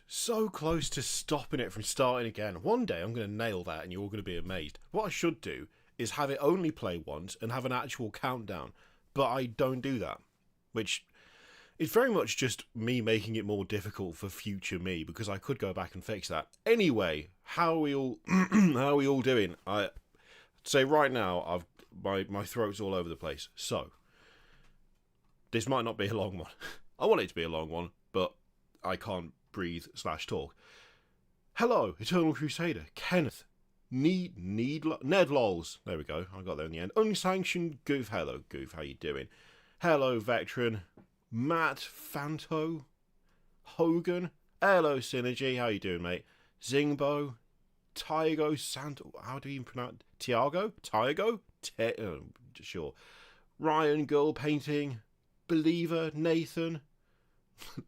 so close to stopping it from starting again. One day I'm going to nail that and you're all going to be amazed. What I should do is have it only play once and have an actual countdown, but I don't do that, which is very much just me making it more difficult for future me, because I could go back and fix that. Anyway, how are we all how are we all doing? I say right now my throat's all over the place, so this might not be a long one. I want it to be a long one, but I can't breathe / talk. Hello, Eternal Crusader, Kenneth, Ned Lols. There we go, I got there in the end. Unsanctioned Goof. Hello, Goof, how you doing? Hello, Veteran. Matt Fanto. Hogan. Hello, Synergy, how you doing, mate? Zingbo. Tiago Santo. How do you even pronounce it? Tiago? Tiago? Sure. Ryan Girl Painting. Believer. Nathan.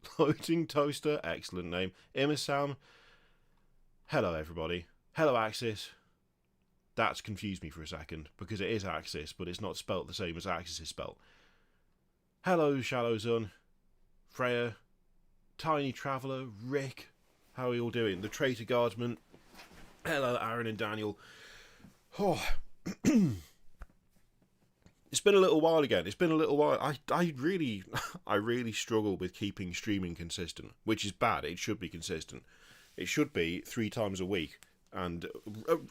Floating Toaster, excellent name. Imasam. Hello everybody. Hello Axis. That's confused me for a second, because it is Axis, but it's not spelt the same as Axis is spelt. Hello Shadowzun. Freya. Tiny Traveller. Rick. How are you all doing? The Traitor Guardsman. Hello Aaron and Daniel. Oh. It's been a little while again. It's been a little while. I really struggle with keeping streaming consistent, which is bad. It should be consistent. It should be 3 times a week, and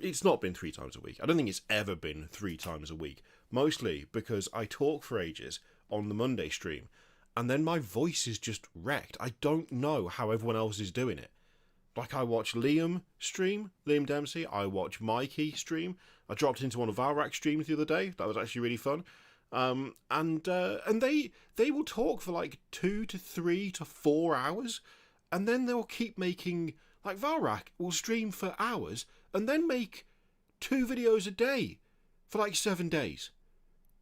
it's not been 3 times a week. I don't think it's ever been 3 times a week, mostly because I talk for ages on the Monday stream, and then my voice is just wrecked. I don't know how everyone else is doing it. Like, I watch Liam stream, Liam Dempsey. I watch Mikey stream. I dropped into one of Valrak's streams the other day. That was actually really fun. And they will talk for like 2 to 3 to 4 hours, and then they'll keep making, like, Valrak will stream for hours and then make 2 videos a day for like 7 days.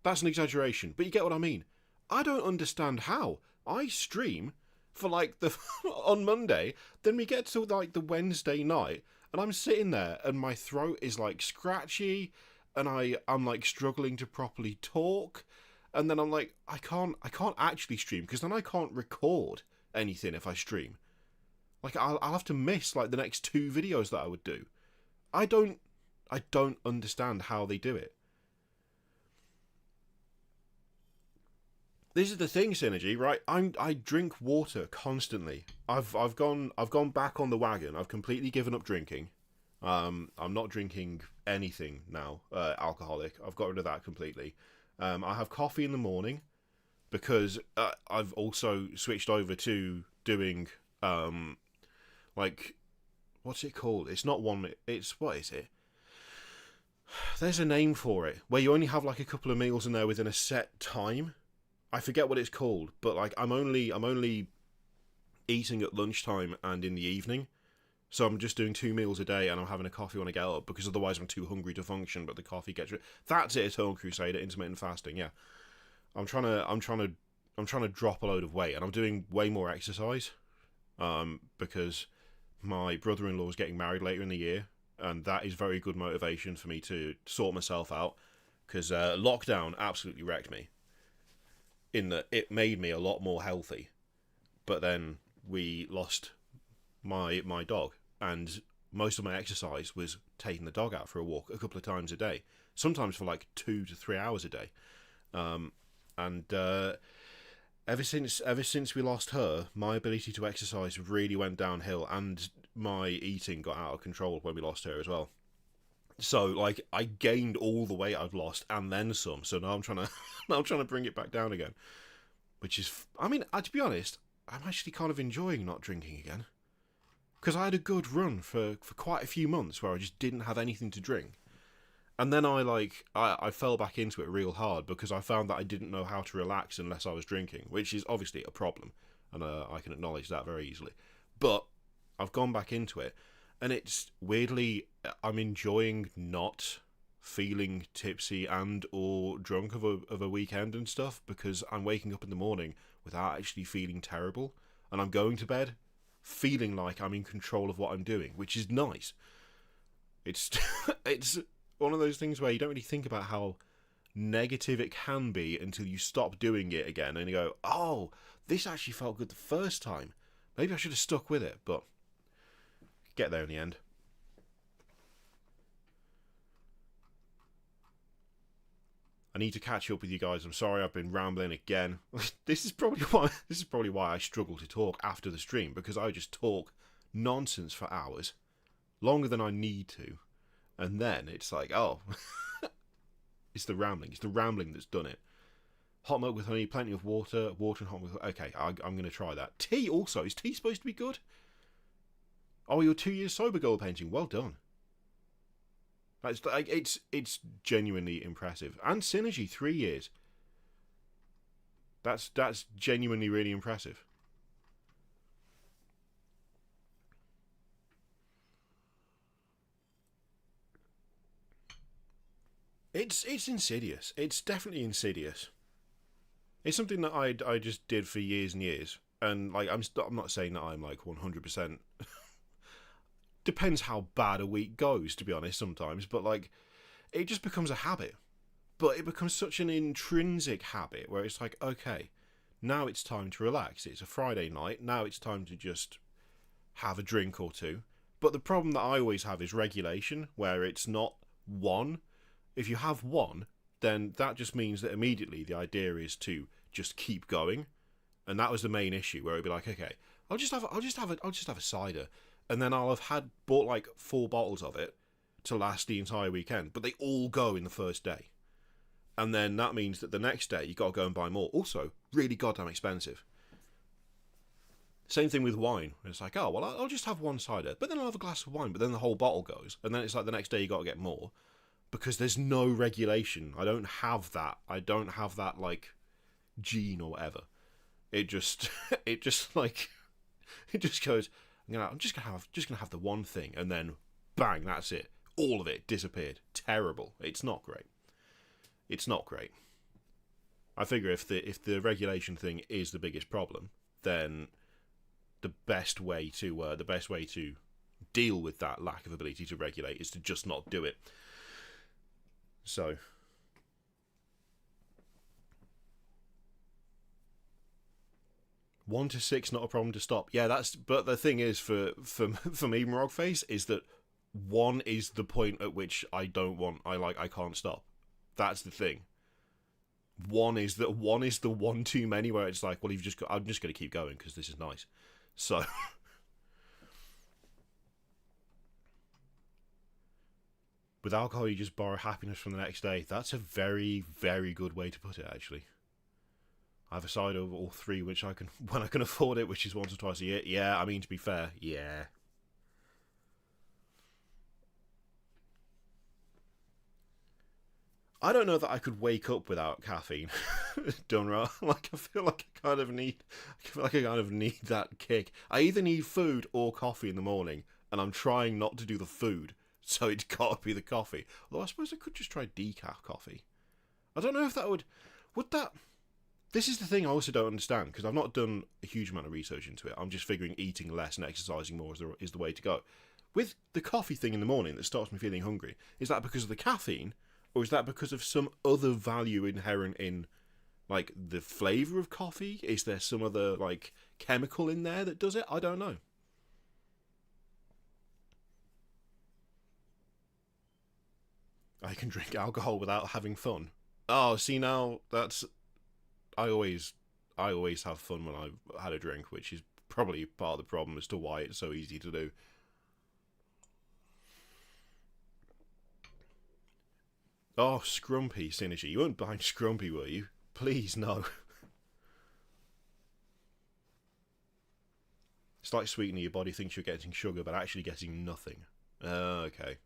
That's an exaggeration, but you get what I mean. I don't understand how. I stream for like on Monday, then we get to like the Wednesday night, and I'm sitting there and my throat is like scratchy, and I'm like struggling to properly talk, and then I'm like, I can't actually stream, because then I can't record anything if I stream. Like, I'll have to miss like the next 2 videos that I would do. I don't understand how they do it. This is the thing, Synergy, right? I drink water constantly. I've gone back on the wagon. I've completely given up drinking. I'm not drinking anything now, alcoholic. I've got rid of that completely. I have coffee in the morning, because I've also switched over to doing like, what's it called? It's not 1 minute. It's, what is it? There's a name for it, where you only have like a couple of meals in there within a set time. I forget what it's called, but like I'm only eating at lunchtime and in the evening, so I'm just doing 2 meals a day, and I'm having a coffee when I get up, because otherwise I'm too hungry to function. But the coffee gets that's it. Eternal Crusader, intermittent fasting. Yeah, I'm trying to drop a load of weight, and I'm doing way more exercise, because my brother-in-law is getting married later in the year, and that is very good motivation for me to sort myself out, because lockdown absolutely wrecked me. In that it made me a lot more healthy, but then we lost my dog, and most of my exercise was taking the dog out for a walk a couple of times a day, sometimes for like 2 to 3 hours a day. Ever since we lost her, my ability to exercise really went downhill, and my eating got out of control when we lost her as well. So, like, I gained all the weight I've lost and then some. So now I'm trying to bring it back down again, which is, I mean, to be honest, I'm actually kind of enjoying not drinking again, because I had a good run for quite a few months where I just didn't have anything to drink, and then I fell back into it real hard, because I found that I didn't know how to relax unless I was drinking, which is obviously a problem, and I can acknowledge that very easily. But I've gone back into it, and it's weirdly, I'm enjoying not feeling tipsy and or drunk of a weekend and stuff, because I'm waking up in the morning without actually feeling terrible, and I'm going to bed feeling like I'm in control of what I'm doing, which is nice. It's it's one of those things where you don't really think about how negative it can be until you stop doing it again, and you go, oh, this actually felt good the first time, Maybe I should have stuck with it, but get there in the end. I need to catch up with you guys. I'm sorry I've been rambling again. This is probably why I struggle to talk after the stream, because I just talk nonsense for hours, longer than I need to, and then it's like, oh, it's the rambling. It's the rambling that's done it. Hot milk with honey, plenty of water, water and hot milk. Okay, I'm going to try that. Tea also. Is tea supposed to be good? Oh, you're 2 years sober, gold painting. Well done. That's like, it's genuinely impressive. And synergy, 3 years. That's genuinely really impressive. It's insidious. It's definitely insidious. It's something that I just did for years and years, and like I'm not saying that I'm like 100%. Depends how bad a week goes, to be honest, sometimes, but like it just becomes a habit. But it becomes such an intrinsic habit where it's like, okay, now it's time to relax. It's a Friday night. Now it's time to just have a drink or two. But the problem that I always have is regulation, where it's not one. If you have one, then that just means that immediately the idea is to just keep going. And that was the main issue, where it'd be like, okay, I'll just have a cider. And then I'll have bought like 4 bottles of it to last the entire weekend. But they all go in the first day. And then that means that the next day you got to go and buy more. Also, really goddamn expensive. Same thing with wine. It's like, oh, well, I'll just have one cider. But then I'll have a glass of wine. But then the whole bottle goes. And then it's like the next day you got to get more. Because there's no regulation. I don't have that. I don't have that, like, gene or whatever. It just goes, I'm just gonna have the one thing, and then bang, that's it. All of it disappeared. Terrible. It's not great. It's not great. I figure if the regulation thing is the biggest problem, then the best way to deal with that lack of ability to regulate is to just not do it. So 1 to 6, not a problem to stop. Yeah, but the thing is for me, Morogface, is that 1 is the point at which I can't stop. That's the thing. 1 is the one too many where it's like, well, I'm just going to keep going because this is nice. So with alcohol, you just borrow happiness from the next day. That's a very, very good way to put it, actually. I have a cider or 3 when I can afford it, which is once or twice a year. Yeah, I mean, to be fair, yeah. I don't know that I could wake up without caffeine. Done right. Like I feel like I kind of need that kick. I either need food or coffee in the morning, and I'm trying not to do the food, so it's got to be the coffee. Although I suppose I could just try decaf coffee. I don't know if that would that. This is the thing I also don't understand, because I've not done a huge amount of research into it. I'm just figuring eating less and exercising more is the way to go. With the coffee thing in the morning that starts me feeling hungry, is that because of the caffeine? Or is that because of some other value inherent in, like, the flavour of coffee? Is there some other, like, chemical in there that does it? I don't know. I can drink alcohol without having fun. Oh, see now, that's... I always have fun when I've had a drink, which is probably part of the problem as to why it's so easy to do. Oh, Scrumpy Synergy. You weren't behind Scrumpy, were you? Please, no. It's like sweetening. Your body thinks you're getting sugar, but actually getting nothing. Okay.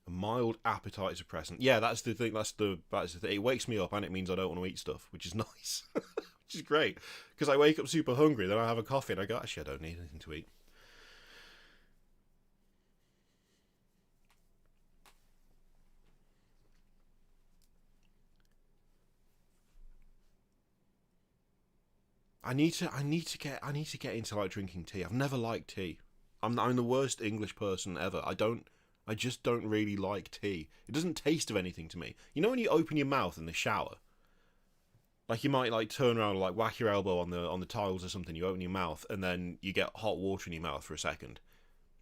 A mild appetite suppressant. Yeah, that's the thing. That's the thing. It wakes me up, and it means I don't want to eat stuff, which is nice. Which is great. Because I wake up super hungry, then I have a coffee, and I go, actually, I don't need anything to eat. I need to get into like drinking tea. I've never liked tea. I'm the worst English person ever. I just don't really like tea. It doesn't taste of anything to me. You know when you open your mouth in the shower Like you might like turn around and like whack your elbow on the tiles or something. You open your mouth and then you get hot water in your mouth for a second.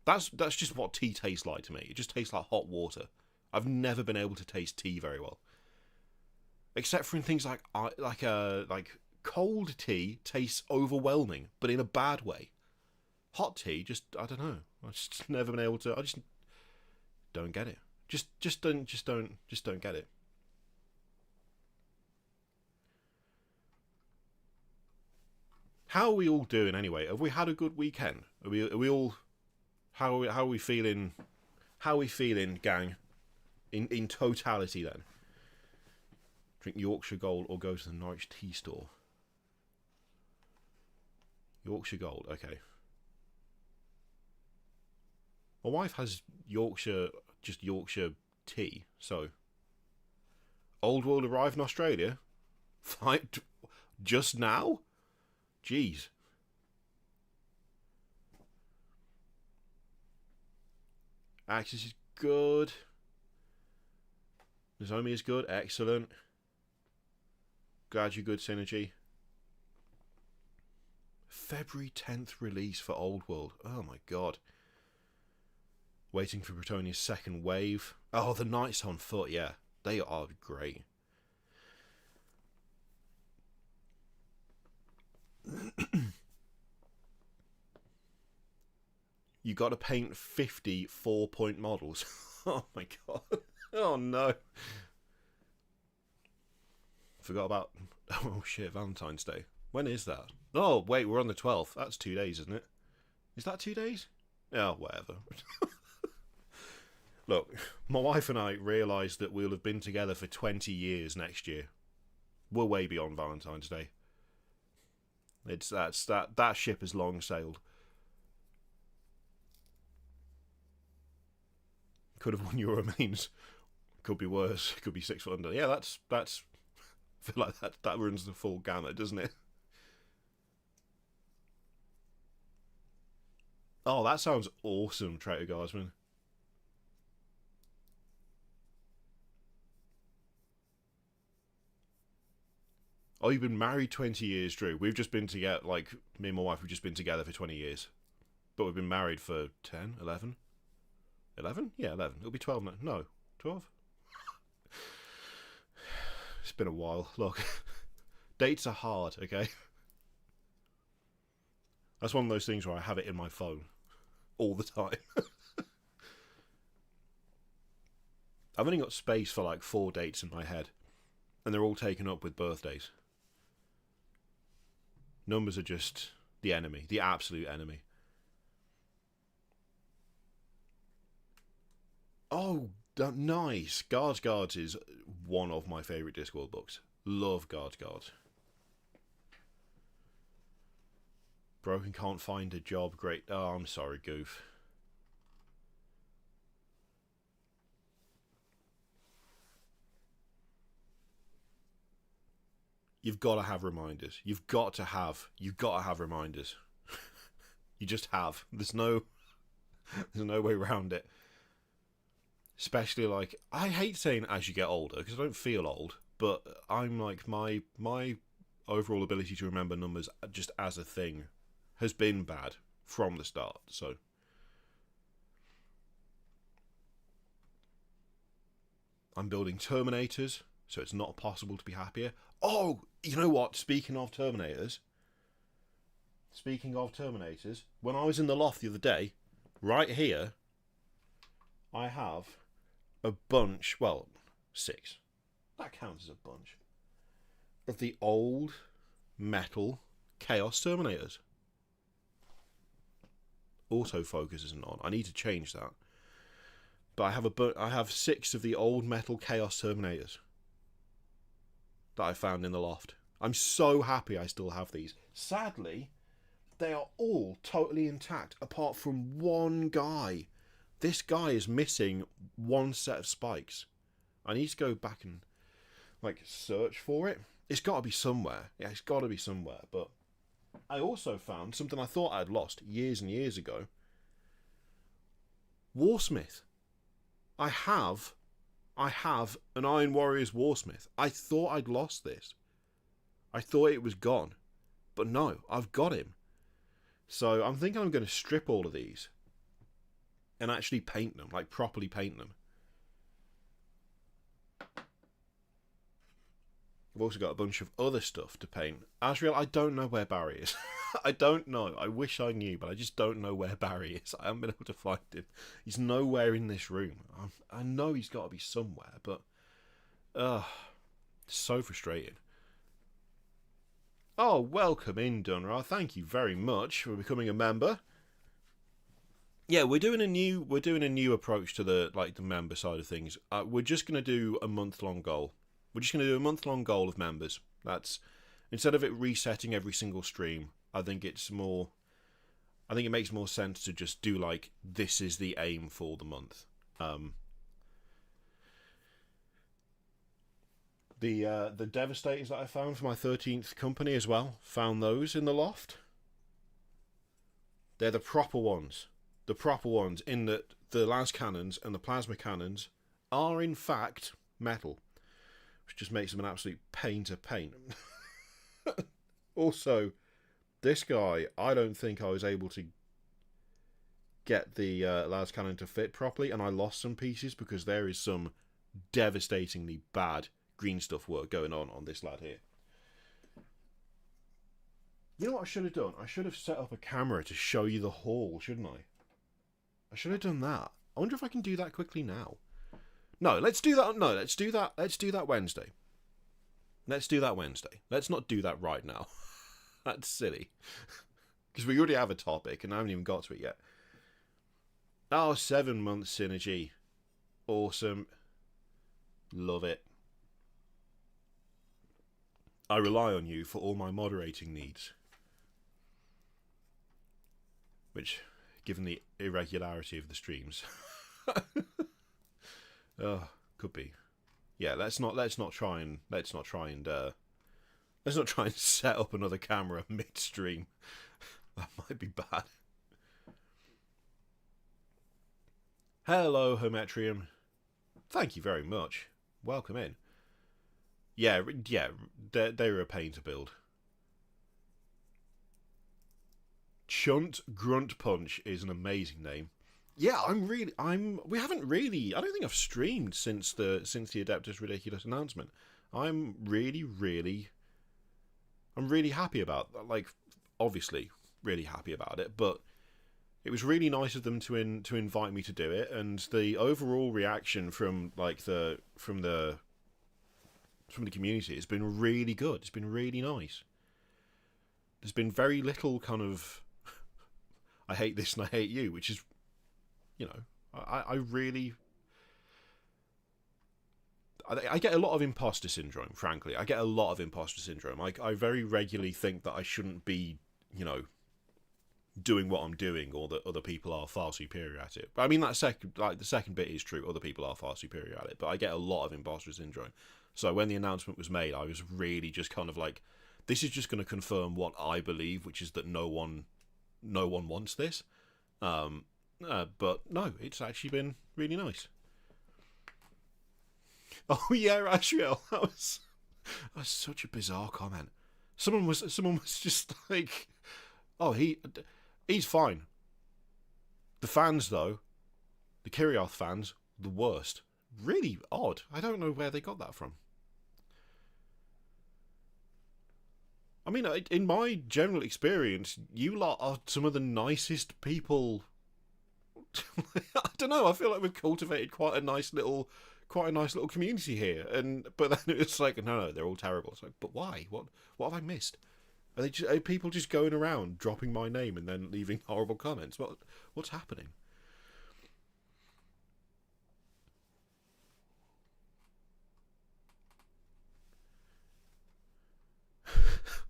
That's just what tea tastes like to me. It just tastes like hot water. I've never been able to taste tea very well, except for in things like cold tea tastes overwhelming, but in a bad way. Hot tea, just I don't know. I've just never been able to. I just don't get it. Just don't get it. How are we all doing anyway? Have we had a good weekend? Are we all? How are we feeling? How are we feeling, gang? In totality, then. Drink Yorkshire Gold or go to the Norwich Tea Store. Yorkshire Gold, okay. My wife has Yorkshire tea, so. Old World arrived in Australia? Fight just now? Jeez. Axis is good. Nozomi is good. Excellent. Glad you're good, Synergy. February 10th release for Old World. Oh my god. Waiting for Bretonia's second wave. Oh, the Knights on Foot, yeah. They are great. You got to paint 50 4-point models. Oh my god. Oh no. Forgot about... Oh shit, Valentine's Day. When is that? Oh, wait, we're on the 12th. That's 2 days, isn't it? Is that 2 days? Oh, whatever. Look, my wife and I realised that we'll have been together for 20 years next year. We're way beyond Valentine's Day. That ship has long sailed. Could have won Euro Means. Could be worse. Could be 6 foot under. Yeah, that's. I feel like that runs the full gamut, doesn't it? Oh, that sounds awesome, Traitor Guardsman. Oh, you've been married 20 years, Drew. We've just been together, like, me and my wife, we've just been together for 20 years. But we've been married for 10, 11? 11? Yeah, 11. It'll be 12 now. No, 12? It's been a while. Look, dates are hard, okay? That's one of those things where I have it in my phone all the time. I've only got space for like 4 dates in my head, and they're all taken up with birthdays. Numbers are just the enemy, the absolute enemy. Oh, nice. Guards is one of my favourite Discworld books. Love Guards. Broken can't find a job. Great. Oh, I'm sorry, Goof. You've got to have reminders. You've got to have reminders. You just have. There's no way around it. Especially like, I hate saying as you get older because I don't feel old, but I'm like my overall ability to remember numbers just as a thing has been bad from the start. So I'm building Terminators, so it's not possible to be happier. Oh, you know what? Speaking of Terminators, when I was in the loft the other day, right here, I have a bunch, well, 6. That counts as a bunch. Of the old metal Chaos Terminators. Autofocus isn't on. I need to change that. But I have 6 of the old metal Chaos Terminators that I found in the loft. I'm so happy I still have these. Sadly, they are all totally intact apart from one guy. This guy is missing one set of spikes. I need to go back and like search for it. It's got to be somewhere. Yeah, it's got to be somewhere. But I also found something I thought I'd lost years and years ago. Warsmith. I have an Iron Warriors Warsmith. I thought I'd lost this. I thought it was gone. But no, I've got him. So I'm thinking I'm going to strip all of these and actually paint them, like properly paint them. I've also got a bunch of other stuff to paint. Asriel, I don't know where Barry is. I don't know. I wish I knew, but I just don't know where Barry is. I haven't been able to find him. He's nowhere in this room. I know he's got to be somewhere, but... so frustrating. Oh, welcome in, Dunra. Thank you very much for becoming a member. Yeah, we're doing a new approach to the member side of things. We're just going to do a month-long goal. We're just going to do a month-long goal of members. That's, instead of it resetting every single stream, I think it makes more sense to just do like, this is the aim for the month. The Devastators that I found for my 13th company as well, found those in the loft. They're the proper ones. The proper ones, in that the las cannons and the plasma cannons are in fact metal, which just makes them an absolute pain to paint. Also, this guy, I don't think I was able to get the las cannon to fit properly, and I lost some pieces because there is some devastatingly bad green stuff work going on this lad here. You know what I should have done? I should have set up a camera to show you the haul, shouldn't I? I should have done that. I wonder if I can do that quickly now. No, let's do that. No, let's do that. Let's do that Wednesday. Let's do that Wednesday. Let's not do that right now. That's silly. Because we already have a topic and I haven't even got to it yet. Oh, 7 months synergy. Awesome. Love it. I rely on you for all my moderating needs. Which, given the irregularity of the streams, could be. Yeah, let's not try and set up another camera midstream. That might be bad. Hello, Hermetrium. Thank you very much. Welcome in. Yeah, they were a pain to build. Chunt Grunt Punch is an amazing name. Yeah, we haven't really, I don't think I've streamed since the Adeptus Ridiculous announcement. I'm really happy about that. Like, obviously really happy about it, but it was really nice of them to invite me to do it, and the overall reaction from the community has been really good. It's been really nice. There's been very little kind of I hate this and I hate you, which is, you know, I get a lot of imposter syndrome, frankly. I get a lot of imposter syndrome. I very regularly think that I shouldn't be, you know, doing what I'm doing, or that other people are far superior at it. But I mean, the second bit is true. Other people are far superior at it. But I get a lot of imposter syndrome. So when the announcement was made, I was really just kind of like, this is just going to confirm what I believe, which is that no one wants this. But no, it's actually been really nice. Oh yeah, Asriel, that was such a bizarre comment. Someone was just like, oh, he's fine. The fans though, the Kirioth fans, the worst. Really odd. I don't know where they got that from. I mean, in my general experience, you lot are some of the nicest people. I don't know. I feel like we've cultivated quite a nice little community here, but then it's like, no, they're all terrible. It's like, but why? What have I missed? Are people just going around dropping my name and then leaving horrible comments? What's happening?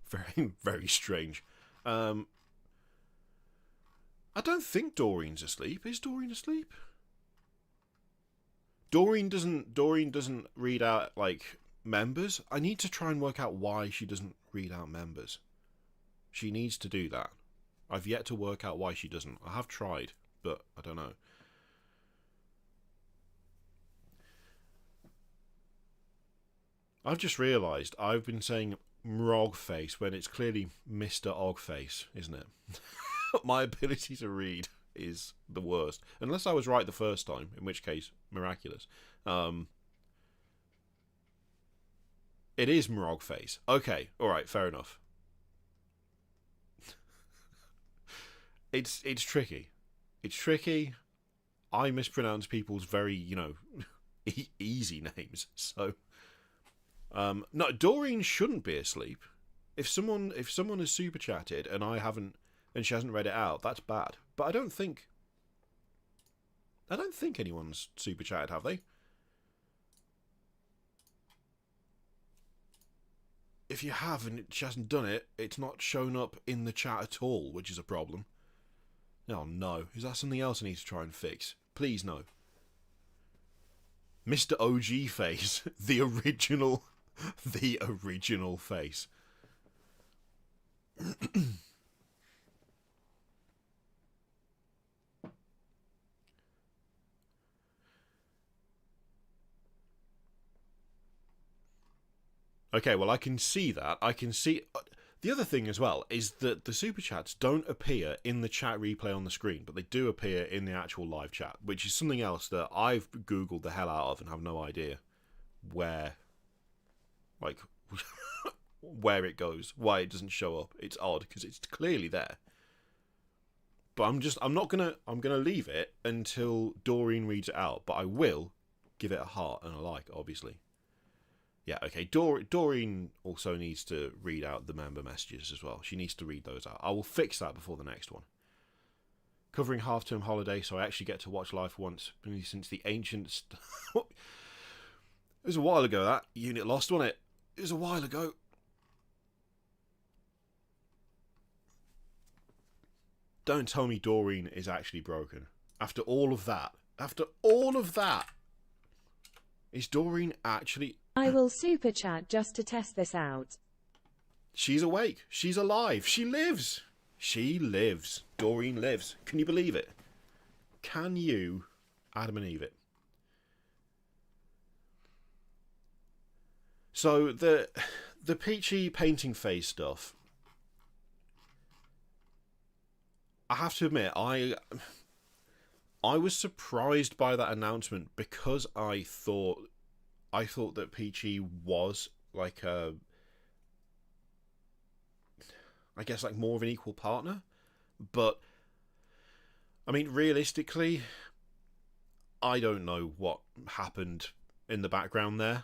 Very, very strange. I don't think Doreen's asleep. Is Doreen asleep? Doreen doesn't read out like members. I need to try and work out why she doesn't read out members. She needs to do that. I've yet to work out why she doesn't. I have tried, but I don't know. I've just realised I've been saying Mrogface when it's clearly Mr. Ogface, isn't it? My ability to read is the worst. Unless I was right the first time, in which case, miraculous. It is Mrogface. Okay, alright, fair enough. It's tricky. It's tricky. I mispronounce people's very, easy names. So, no, Doreen shouldn't be asleep. If someone has super chatted and she hasn't read it out, that's bad. But I don't think anyone's super chatted, have they? If you have and she hasn't done it, it's not shown up in the chat at all, which is a problem. Oh no, is that something else I need to try and fix? Please no. Mr. OG face, the original face. Okay, well, I can see that. I can see... The other thing as well is that the super chats don't appear in the chat replay on the screen, but they do appear in the actual live chat, which is something else that I've Googled the hell out of and have no idea where where it goes, why it doesn't show up. It's odd, because it's clearly there. But I'm gonna leave it until Doreen reads it out, but I will give it a heart and a like, obviously. Yeah, okay. Doreen also needs to read out the member messages as well. She needs to read those out. I will fix that before the next one. Covering half-term holiday, so I actually get to watch live once since the ancient... It was a while ago, that unit lost, wasn't it? It was a while ago. Don't tell me Doreen is actually broken. After all of that. Is Doreen actually... I will super chat just to test this out. She's awake. She's alive. She lives. She lives. Doreen lives. Can you believe it? Can you Adam and Eve it? So the Peachy painting phase stuff, I have to admit, I was surprised by that announcement because I thought that Peachy was like I guess like more of an equal partner. But I mean, realistically, I don't know what happened in the background there.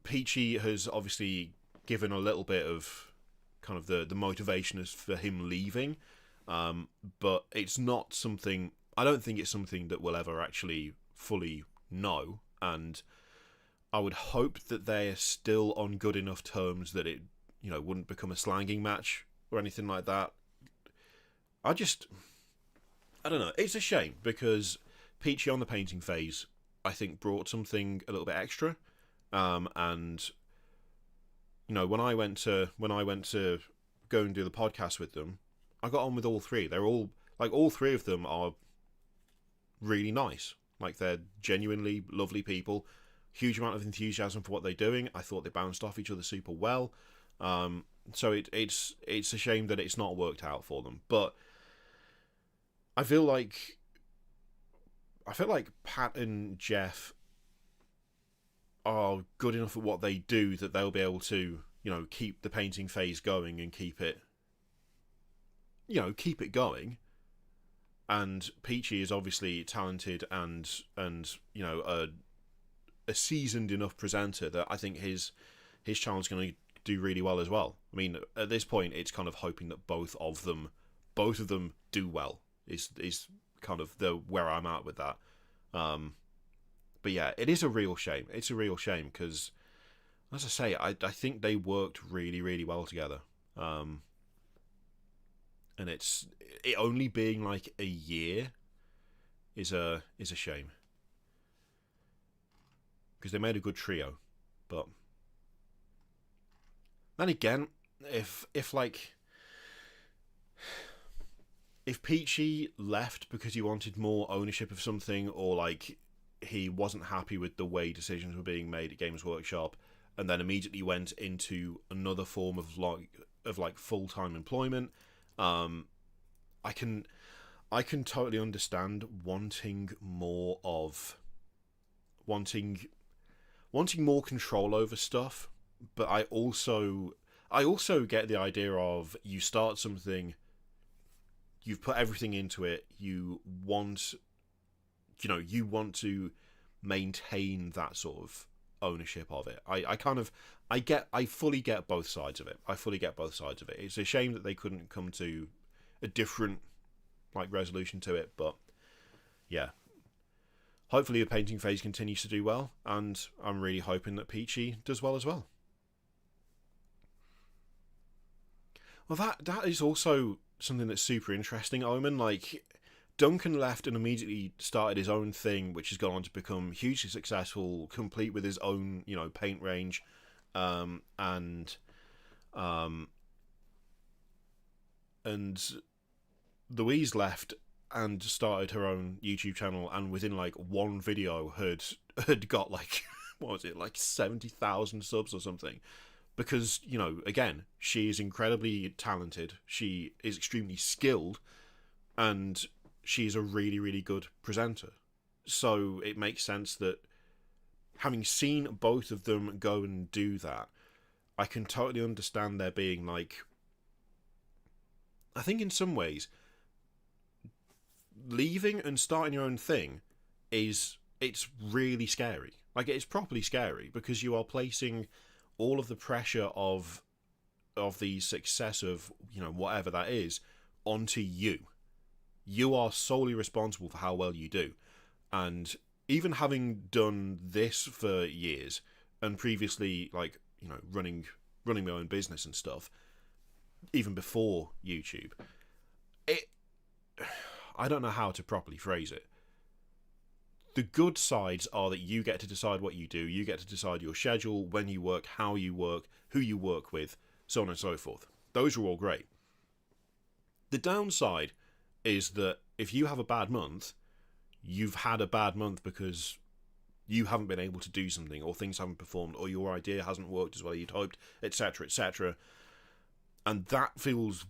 Peachy has obviously given a little bit of kind of the motivation as for him leaving, but it's not something... I don't think it's something that we'll ever actually fully know, and I would hope that they're still on good enough terms that it, wouldn't become a slanging match or anything like that. I don't know. It's a shame because Peachy on the painting phase, I think, brought something a little bit extra. And when I went to go and do the podcast with them, I got on with all three. They're all three of them are really nice. Like, they're genuinely lovely people. Huge amount of enthusiasm for what they're doing. I thought they bounced off each other super well. So it's a shame that it's not worked out for them. But I feel like Pat and Jeff are good enough at what they do that they'll be able to, keep the painting phase going and keep it going. And Peachy is obviously talented and a seasoned enough presenter that I think his channel's going to do really well as well. I mean, at this point, it's kind of hoping that both of them do well. Is kind of where I'm at with that. But yeah, it is a real shame. It's a real shame because, as I say, I think they worked really, really well together. And it only being like a year is a shame. Because they made a good trio. But then again, if Peachy left because he wanted more ownership of something, or like he wasn't happy with the way decisions were being made at Games Workshop, and then immediately went into another form of full-time employment. I can totally understand wanting more control over stuff, but I also get the idea of you start something, you've put everything into it, you want to maintain that sort of ownership of it. I fully get both sides of it. It's a shame that they couldn't come to a different resolution to it, but yeah. Hopefully the painting phase continues to do well, and I'm really hoping that Peachy does well as well. Well, that is also something that's super interesting, Omen. Duncan left and immediately started his own thing, which has gone on to become hugely successful, complete with his own, paint range, and Louise left and started her own YouTube channel, and within one video had got what was it, 70,000 subs or something. Because, again, she is incredibly talented, she is extremely skilled, and she's a really, really good presenter. So it makes sense that, having seen both of them go and do that, I can totally understand there being I think in some ways, leaving and starting your own thing it's really scary. It's properly scary, because you are placing all of the pressure of the success of whatever that is onto you. You are solely responsible for how well you do. And even having done this for years, and previously running my own business and stuff, even before YouTube, I don't know how to properly phrase it. The good sides are that you get to decide what you do, you get to decide your schedule, when you work, how you work, who you work with, so on and so forth. Those are all great. The downside is that if you have a bad month, you've had a bad month because you haven't been able to do something, or things haven't performed, or your idea hasn't worked as well as you'd hoped, etc., etc. And that feels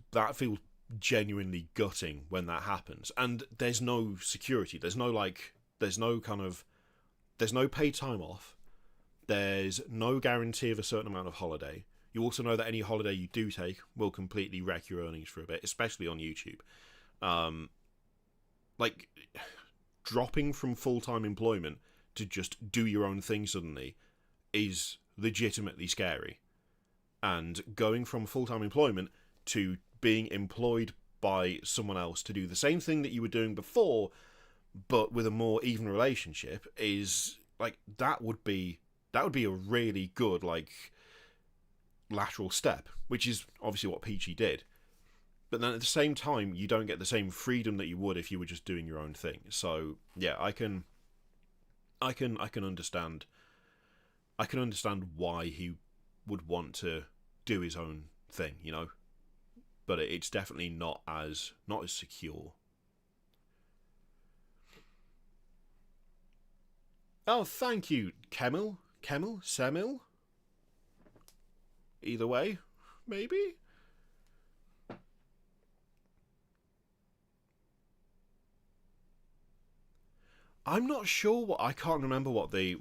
genuinely gutting when that happens. And there's no security. There's no paid time off. There's no guarantee of a certain amount of holiday. You also know that any holiday you do take will completely wreck your earnings for a bit, especially on YouTube. Dropping from full-time employment to just do your own thing suddenly is legitimately scary. And going from full-time employment to being employed by someone else to do the same thing that you were doing before, but with a more even relationship, is that would be a really good lateral step, which is obviously what Peachy did. But then at the same time, you don't get the same freedom that you would if you were just doing your own thing. So yeah, I can understand why he would want to do his own thing, but it's definitely not as secure. Oh, thank you, Semil? Either way, maybe? I'm not sure I can't remember what the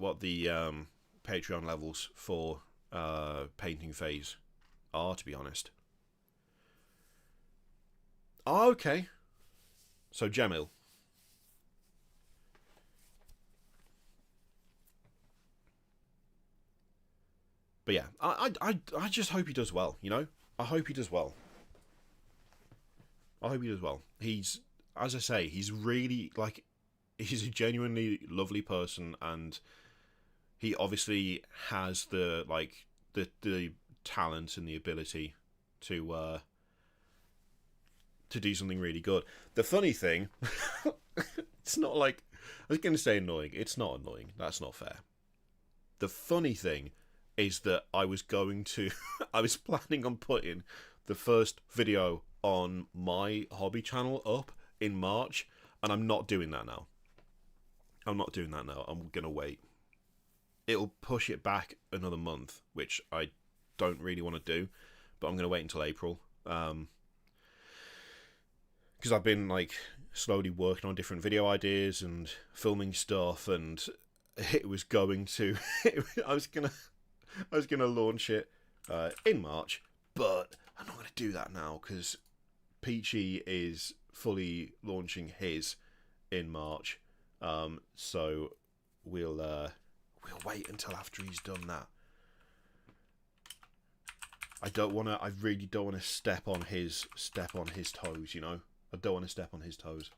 Patreon levels for painting phase are, to be honest. Oh, okay. So Jamil. But yeah, I just hope he does well, I hope he does well. He's, as I say, he's really, he's a genuinely lovely person, and he obviously has the talent and the ability to do something really good. The funny thing, it's not I was going to say annoying. It's not annoying. That's not fair. The funny thing is that I was planning on putting the first video on my hobby channel up in March, and I'm not doing that now. I'm going to wait. it'll push it back another month, which I don't really want to do, but I'm going to wait until April. Because I've been like slowly working on different video ideas and filming stuff, and it was going to I was gonna launch it in March, but I'm not going to do that now because Peachy is fully launching his in March, so we'll wait until after he's done that. I really don't want to step on his toes, you know? I don't want to step on his toes.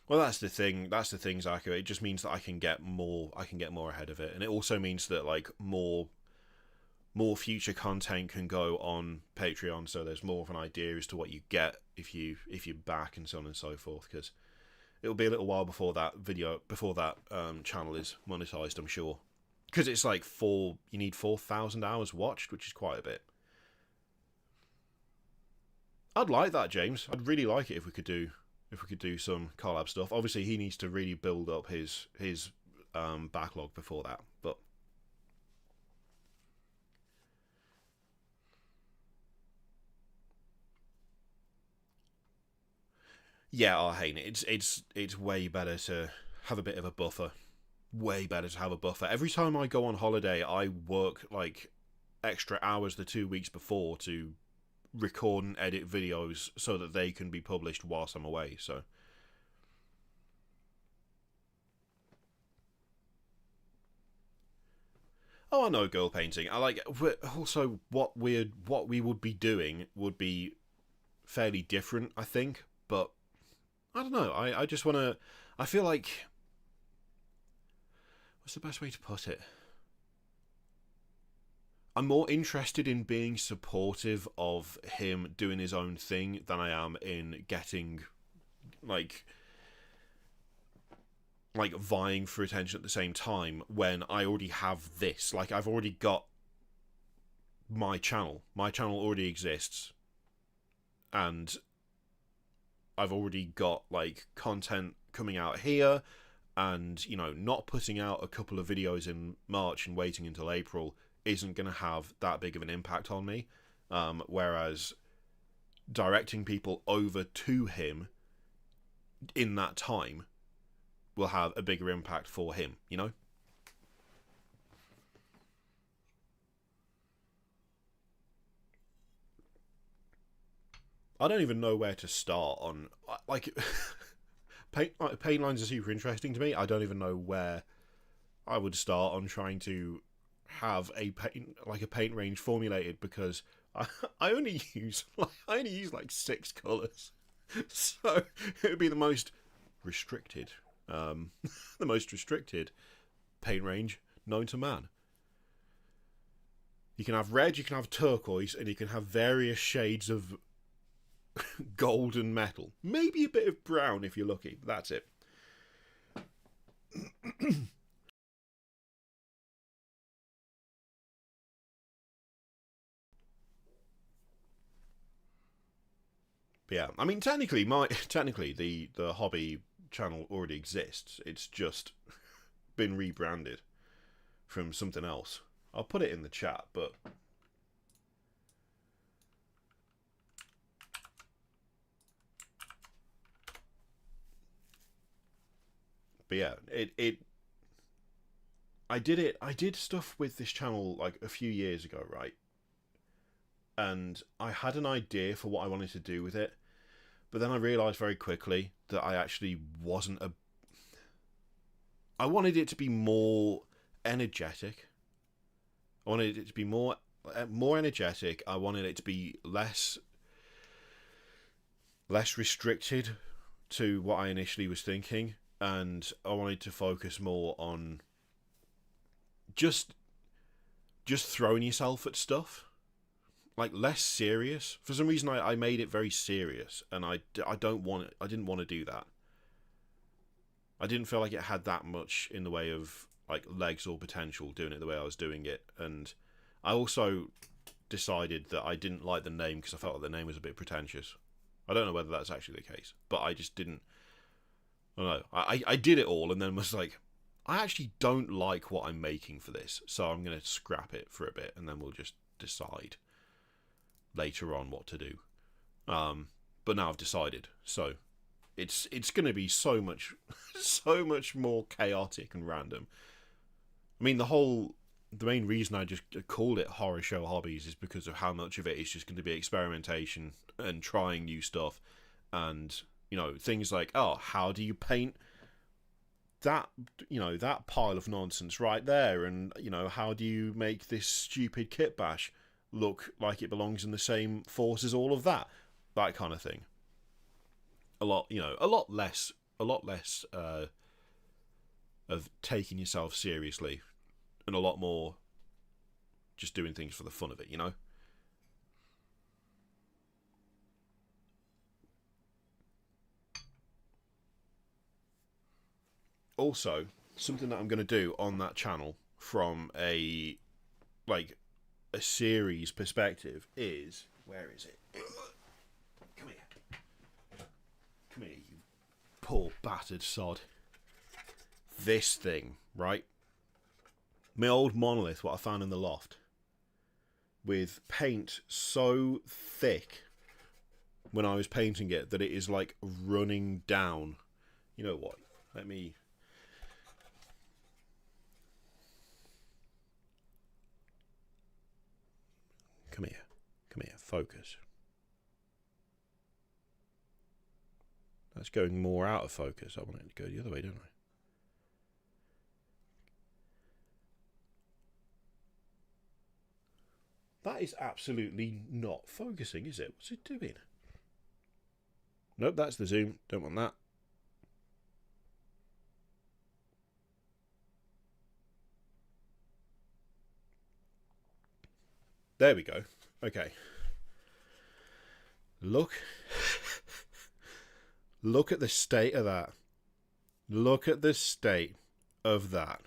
Well, that's the thing, Zaku. It just means that I can get more ahead of it. And it also means that like more future content can go on Patreon, so there's more of an idea as to what you get if you back, and so on and so forth, because it'll be a little while before that channel is monetized, I'm sure, because it's like you need 4,000 hours watched, which is quite a bit. I'd like that, James. I'd really like it if we could do some collab stuff. Obviously he needs to really build up his backlog before that, but yeah, I hate it. It's way better to have a bit of a buffer. Way better to have a buffer. Every time I go on holiday, I work like extra hours the 2 weeks before to record and edit videos so that they can be published whilst I'm away. So I know girl painting. I like also what we would be doing would be fairly different, I think, but I don't know. I just want to... I feel like... What's the best way to put it? I'm more interested in being supportive of him doing his own thing than I am in getting, like vying for attention at the same time when I already have this. Like, I've already got my channel. My channel already exists. And I've already got like content coming out here, and you know, not putting out a couple of videos in March and waiting until April isn't going to have that big of an impact on me, whereas directing people over to him in that time will have a bigger impact for him, you know? I don't even know where to start on, like, paint lines are super interesting to me. I don't even know where I would start on trying to have a paint range formulated, because I only use like 6 colours, so it would be the most restricted, the most restricted paint range known to man. You can have red, you can have turquoise, and you can have various shades of gold and metal. Maybe a bit of brown if you're lucky, but that's it. But yeah, I mean, technically the hobby channel already exists. It's just been rebranded from something else. I'll put it in the chat, but yeah, I did stuff with this channel like a few years ago, right? And I had an idea for what I wanted to do with it, but then I realised very quickly that I actually wasn't a... I wanted it to be more energetic. I wanted it to be more energetic. I wanted it to be less restricted to what I initially was thinking, and I wanted to focus more on just throwing yourself at stuff, like less serious. For some reason, I made it very serious, and I didn't want to do that. I didn't feel like it had that much in the way of like legs or potential doing it the way I was doing it, and I also decided that I didn't like the name because I felt like the name was a bit pretentious. I don't know whether that's actually the case, but I just didn't. I don't know. I did it all and then was like, I actually don't like what I'm making for this, so I'm going to scrap it for a bit and then we'll just decide later on what to do. But now I've decided, so it's going to be so much more chaotic and random. I mean, the main reason I just called it Horror Show Hobbies is because of how much of it is just going to be experimentation and trying new stuff, and things like, oh, how do you paint that that pile of nonsense right there, and how do you make this stupid kit bash look like it belongs in the same force as all of that kind of thing. A lot less of taking yourself seriously, and a lot more just doing things for the fun of it, Also, something that I'm going to do on that channel from a series perspective is, where is it? Come here, you poor battered sod. This thing, right? My old Monolith, what I found in the loft, with paint so thick when I was painting it that it is like running down. You know what? Let me... Come here, focus. That's going more out of focus. I want it to go the other way, don't I? That is absolutely not focusing, is it? What's it doing? Nope, that's the zoom. Don't want that. There we go. Okay. Look at the state of that. Look at the state of that.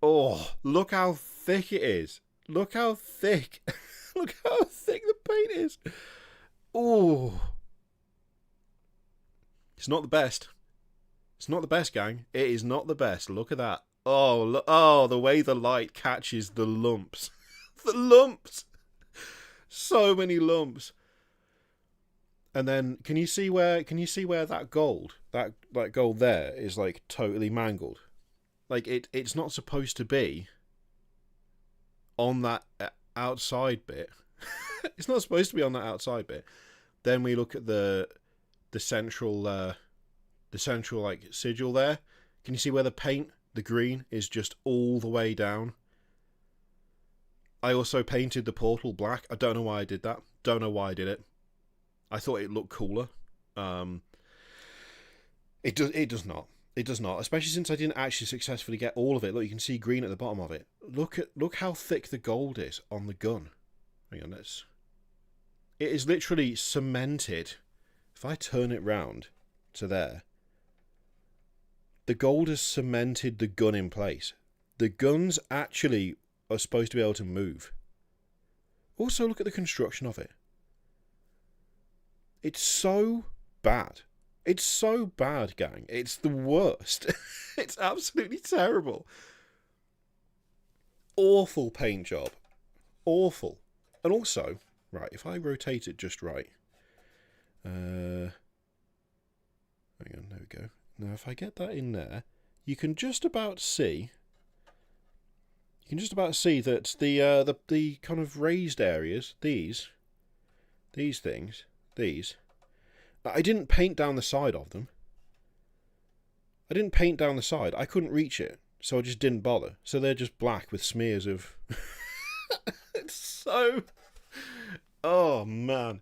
Oh, look how thick it is. Look how thick. Look how thick the paint is. Oh. It's not the best. It's not the best, gang. It is not the best. Look at that. Oh, the way the light catches the lumps. The lumps. So many lumps. And then can you see where that gold there is like totally mangled? Like it's not supposed to be on that outside bit. It's not supposed to be on that outside bit. Then we look at the central like sigil there. Can you see where the paint, the green, is just all the way down? I also painted the portal black. I don't know why I did that. Don't know why I did it. I thought it looked cooler. It does not. It does not. Especially since I didn't actually successfully get all of it. Look, you can see green at the bottom of it. Look how thick the gold is on the gun. Hang on, it is literally cemented. If I turn it round to there, the gold has cemented the gun in place. The guns actually are supposed to be able to move. Also, look at the construction of it. It's so bad. It's so bad, gang. It's the worst. It's absolutely terrible. Awful paint job. Awful. And also, right, if I rotate it just right. Hang on, there we go. Now, if I get that in there, you can just about see... You can just about see that the kind of raised areas, these things, I didn't paint down the side of them. I didn't paint down the side. I couldn't reach it, so I just didn't bother. So they're just black with smears of... It's so... Oh, man.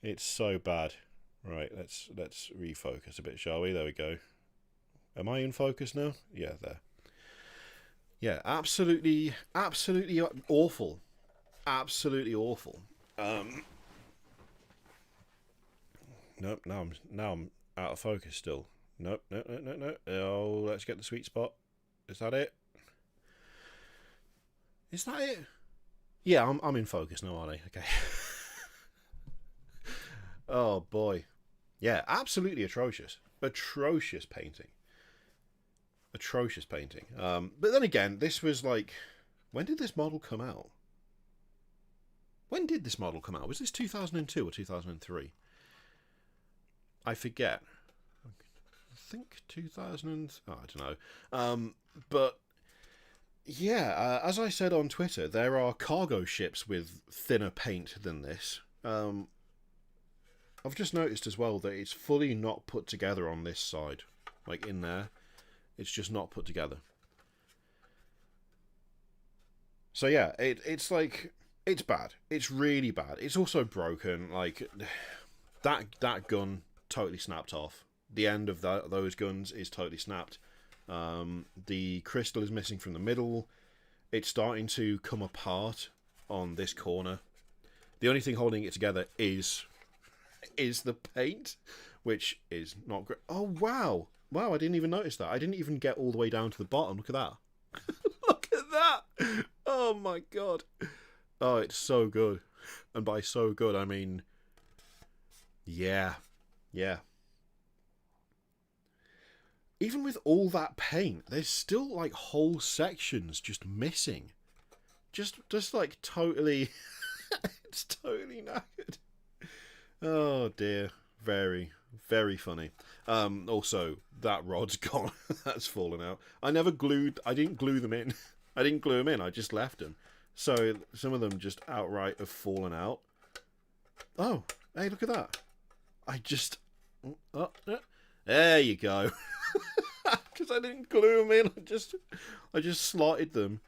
It's so bad. Right, let's refocus a bit, shall we? There we go. Am I in focus now? Yeah, there. Yeah, absolutely awful. Absolutely awful. Nope, now I'm out of focus still. Nope, no. Oh, let's get the sweet spot. Is that it? Is that it? Yeah, I'm in focus now, aren't I? Okay. Oh boy. Yeah, absolutely atrocious. Atrocious painting. Atrocious painting. But then again, this was like... When did this model come out? When did this model come out? Was this 2002 or 2003? I forget. I think 2000... Oh, I don't know. But... Yeah, as I said on Twitter, there are cargo ships with thinner paint than this. I've just noticed as well that it's fully not put together on this side. Like in there. It's just not put together. So yeah, it's like... It's bad. It's really bad. It's also broken. Like, that gun totally snapped off. The end of those guns is totally snapped. The crystal is missing from the middle. It's starting to come apart on this corner. The only thing holding it together is the paint, which is not great. Oh, wow. Wow, I didn't even notice that. I didn't even get all the way down to the bottom. Look at that. Look at that. Oh, my God. Oh, it's so good. And by so good, I mean... Yeah. Yeah. Even with all that paint, there's still, like, whole sections just missing. Just like, totally... It's totally knackered. Oh, dear. Very, very funny. Also, that rod's gone. That's fallen out. I didn't glue them in. I didn't glue them in. I just left them. So, some of them just outright have fallen out. Oh, hey, look at that. There you go. Because I didn't glue them in. I just slotted them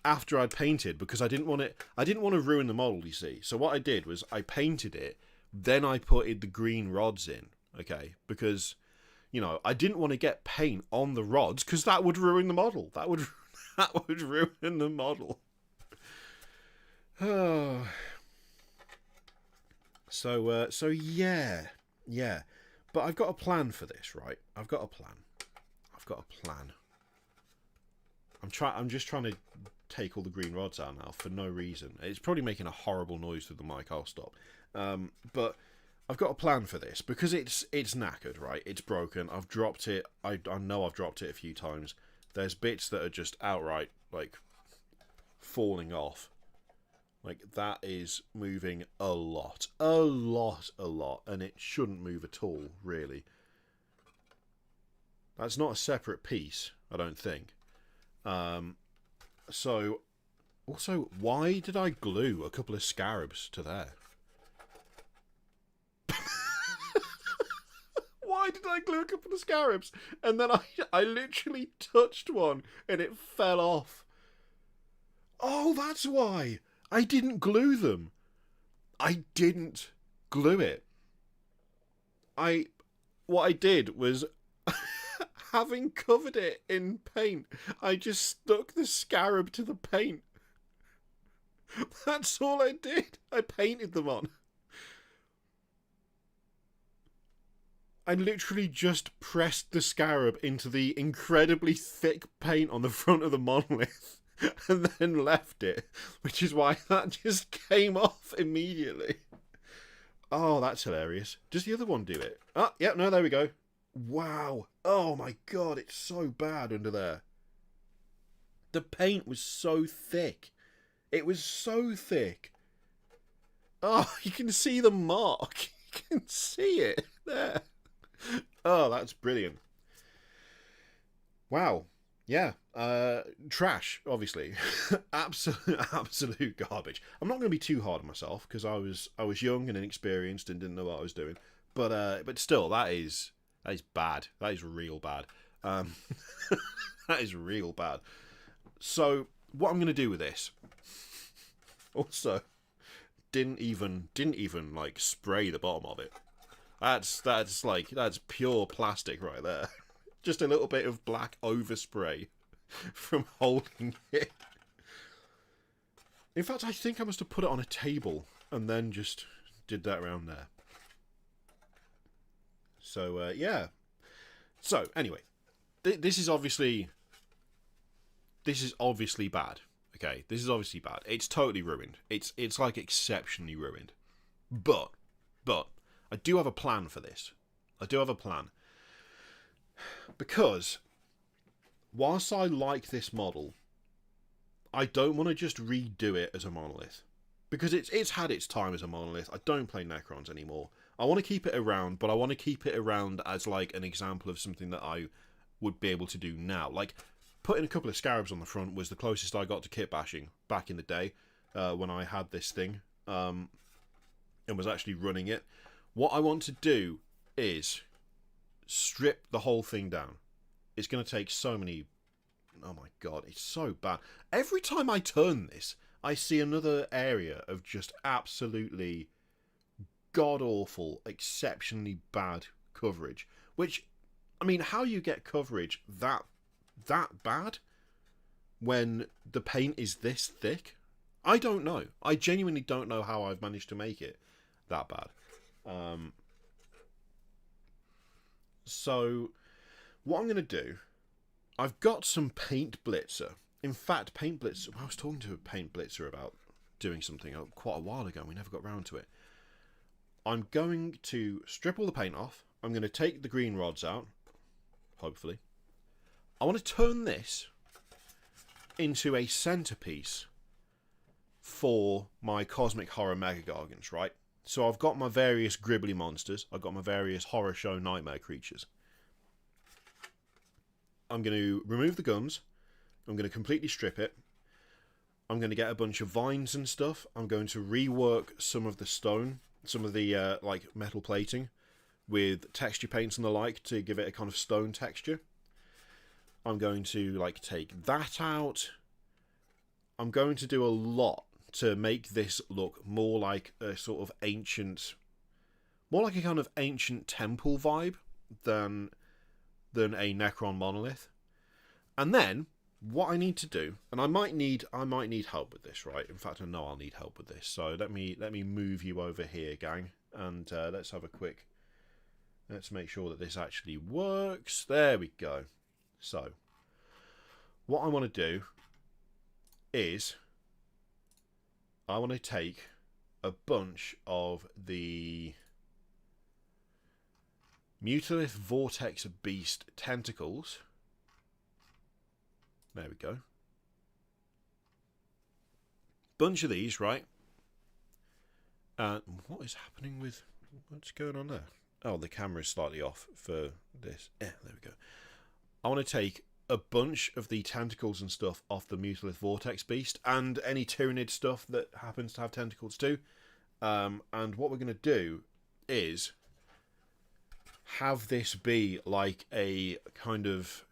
after I'd painted because I didn't want to ruin the model, you see. So what I did was I painted it, then I put the green rods in, okay? Because, you know, I didn't want to get paint on the rods because that would ruin the model. That would ruin the model. Oh. So yeah. But I've got a plan for this, right? I've got a plan. I'm just trying to take all the green rods out now for no reason. It's probably making a horrible noise through the mic. I'll stop. But I've got a plan for this because it's knackered, right? It's broken. I've dropped it. I know I've dropped it a few times. There's bits that are just outright like falling off. Like that is moving a lot, and it shouldn't move at all, really. That's not a separate piece, I don't think. So, also, why did I glue a couple of scarabs to there? Why did I glue a couple of scarabs? And then I literally touched one and it fell off. Oh, that's why. I didn't glue them. I didn't glue it. What I did was, having covered it in paint, I just stuck the scarab to the paint. That's all I did. I painted them on. I literally just pressed the scarab into the incredibly thick paint on the front of the monolith. And then left it, which is why that just came off immediately. Oh, that's hilarious. Does the other one do it? Oh, yeah, no, there we go. Wow. Oh my God, it's so bad under there. The paint was so thick. It was so thick. Oh, you can see the mark. You can see it there. Oh, that's brilliant. Wow. Yeah, trash, obviously. absolute garbage. I'm not going to be too hard on myself because I was young and inexperienced and didn't know what I was doing. But still, that is bad. That is real bad. That is real bad. So what I'm going to do with this? Also, didn't even like spray the bottom of it. That's pure plastic right there. Just a little bit of black overspray from holding it. In fact, I think I must have put it on a table and then just did that around there. So, yeah. So, anyway. This is obviously bad. Okay, this is obviously bad. It's totally ruined. It's like exceptionally ruined. But I do have a plan for this. I do have a plan. Because, whilst I like this model, I don't want to just redo it as a monolith. Because it's had its time as a monolith. I don't play Necrons anymore. I want to keep it around, but I want to keep it around as like an example of something that I would be able to do now. Like, putting a couple of scarabs on the front was the closest I got to kit bashing back in the day, when I had this thing, and was actually running it. What I want to do is strip the whole thing down. It's going to take so many... Oh my god, it's so bad. Every time I turn this, I see another area of just absolutely god-awful, exceptionally bad coverage. Which, I mean, how you get coverage that bad when the paint is this thick, I don't know. I genuinely don't know how I've managed to make it that bad. So, what I'm going to do, I've got some Paint Blitzer. In fact, Paint Blitzer, I was talking to a Paint Blitzer about doing something quite a while ago, and we never got round to it. I'm going to strip all the paint off. I'm going to take the green rods out, hopefully. I want to turn this into a centerpiece for my Cosmic Horror Mega Gargants, right? So I've got my various gribbly monsters. I've got my various horror show nightmare creatures. I'm going to remove the gums. I'm going to completely strip it. I'm going to get a bunch of vines and stuff. I'm going to rework some of the stone, some of the like metal plating with texture paints and the like to give it a kind of stone texture. I'm going to like take that out. I'm going to do a lot to make this look more like a sort of ancient, more like a kind of ancient temple vibe than a Necron monolith. And then what I need to do, and I might need help with this, right? In fact, I know I'll need help with this. So let me move you over here, gang, and let's make sure that this actually works. There we go. So what I want to do is I want to take a bunch of the Monolith Vortex Beast tentacles. There we go. Bunch of these, right? What is happening with... What's going on there? Oh, the camera's slightly off for this. Yeah, there we go. I want to take a bunch of the tentacles and stuff off the Monolith Vortex Beast and any Tyranid stuff that happens to have tentacles too. And what we're going to do is have this be like a kind of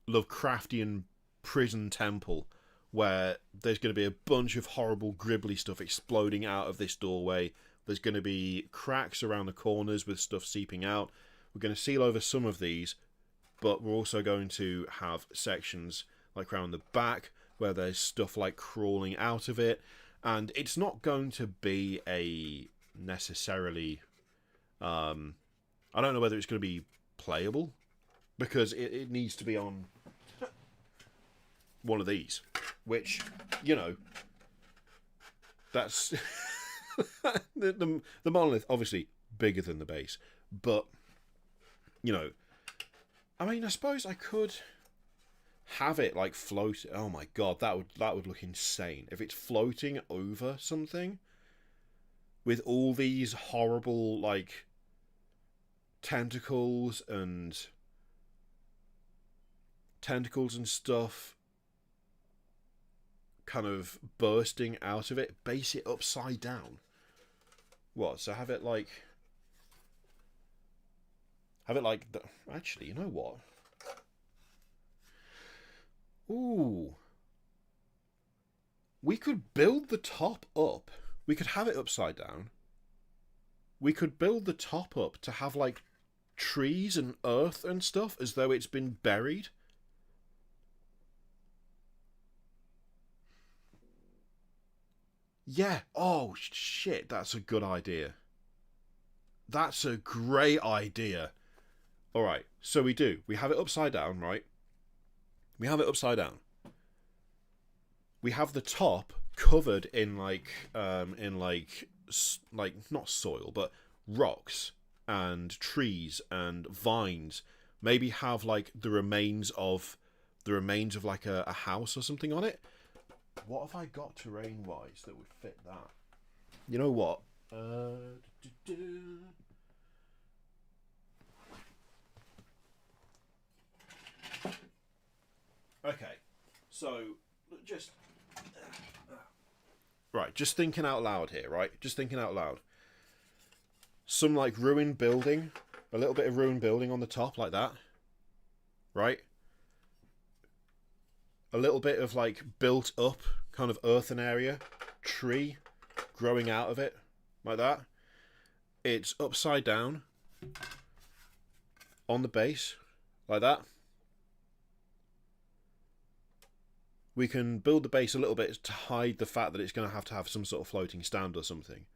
Lovecraftian prison temple where there's going to be a bunch of horrible gribbly stuff exploding out of this doorway. There's going to be cracks around the corners with stuff seeping out. We're going to seal over some of these, but we're also going to have sections like around the back where there's stuff like crawling out of it. And it's not going to be a necessarily... I don't know whether it's going to be playable, because it needs to be on one of these, which, you know, that's... the monolith, obviously, bigger than the base, but, you know, I mean, I suppose I could have it, like, float... Oh my god, that would look insane. If it's floating over something with all these horrible, like, tentacles and stuff kind of bursting out of it, base it upside down. What? So have it like actually, you know what? Ooh. We could build the top up. We could have it upside down. We could build the top up to have like trees and earth and stuff as though it's been buried. Yeah. Oh, shit. That's a good idea. That's a great idea. Alright. So we do. We have it upside down, right? We have it upside down. We have the top covered in like not soil, but rocks and trees and vines, maybe have like the remains of like a house or something on it. What have I got terrain wise that would fit that? You know what? Okay, so just right, just thinking out loud here, right? Just thinking out loud. Some like ruined building, a little bit of ruined building on the top like that, right? A little bit of like built up kind of earthen area, tree growing out of it like that. It's upside down on the base like that. We can build the base a little bit to hide the fact that it's going to have some sort of floating stand or something.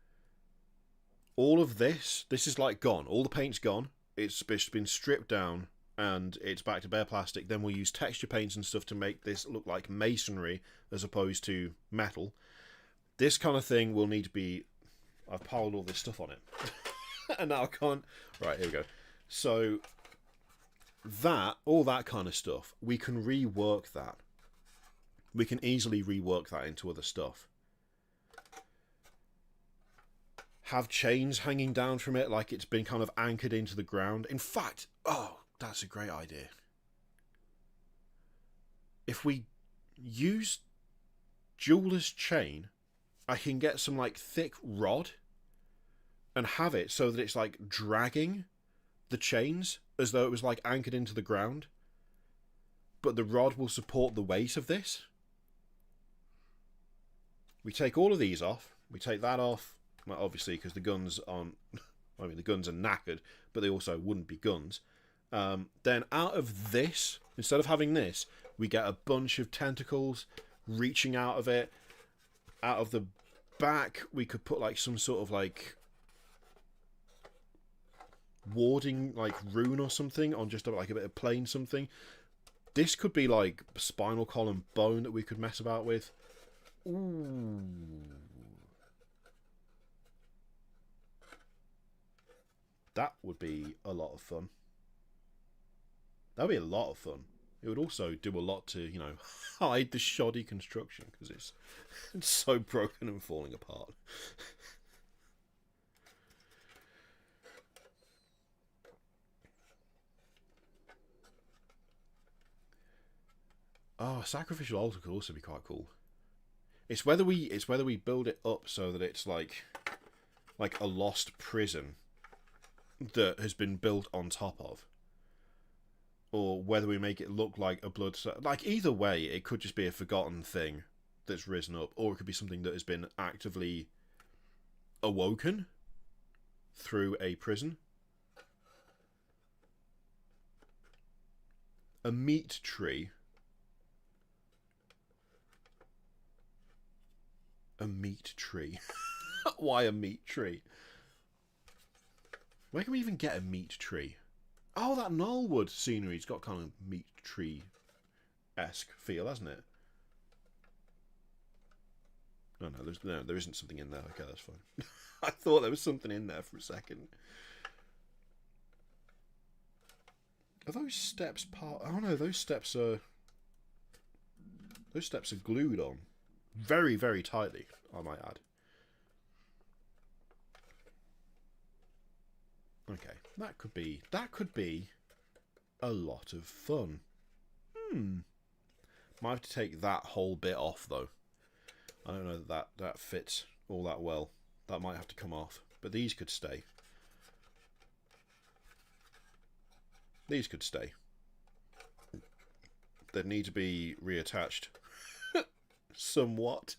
All of this is like gone. All the paint's gone. It's been stripped down and it's back to bare plastic. Then we'll use texture paints and stuff to make this look like masonry as opposed to metal. This kind of thing will need to be... I've piled all this stuff on it. And now I can't... Right, here we go. So, all that kind of stuff, we can rework that. We can easily rework that into other stuff. Have chains hanging down from it like it's been kind of anchored into the ground. In fact, oh, that's a great idea. If we use jeweler's chain, I can get some like thick rod and have it so that it's like dragging the chains as though it was like anchored into the ground. But the rod will support the weight of this. We take all of these off. We take that off. Well, obviously, because the guns aren't... I mean, the guns are knackered, but they also wouldn't be guns. Then out of this, instead of having this, we get a bunch of tentacles reaching out of it. Out of the back, we could put like some sort of like warding like rune or something on just like a bit of plain something. This could be like spinal column bone that we could mess about with. Ooh. That would be a lot of fun. That would be a lot of fun. It would also do a lot to, you know, hide the shoddy construction because it's so broken and falling apart. Oh, sacrificial altar could also be quite cool. It's whether we build it up so that it's like a lost prison that has been built on top of, or whether we make it look like a blood... Like, either way, it could just be a forgotten thing that's risen up, or it could be something that has been actively awoken through a prison. A meat tree. A meat tree. Why a meat tree? Where can we even get a meat tree? Oh, that Knollwood scenery's got kind of meat tree-esque feel, hasn't it? No, there isn't something in there. Okay, that's fine. I thought there was something in there for a second. Are those steps part... Oh no, those steps are glued on. Very, very tightly, I might add. Okay, that could be a lot of fun. Might have to take that whole bit off though. I don't know that fits all that well. That might have to come off. But these could stay. These could stay. They'd need to be reattached. Somewhat.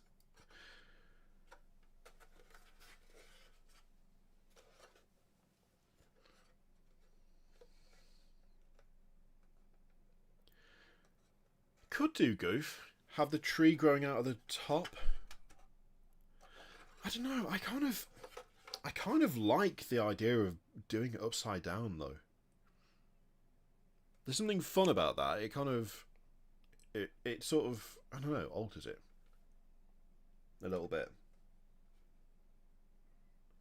Could do, Goof. Have the tree growing out of the top. I don't know. I kind of like the idea of doing it upside down, though. There's something fun about that. It kind of... It sort of... I don't know, alters it. A little bit.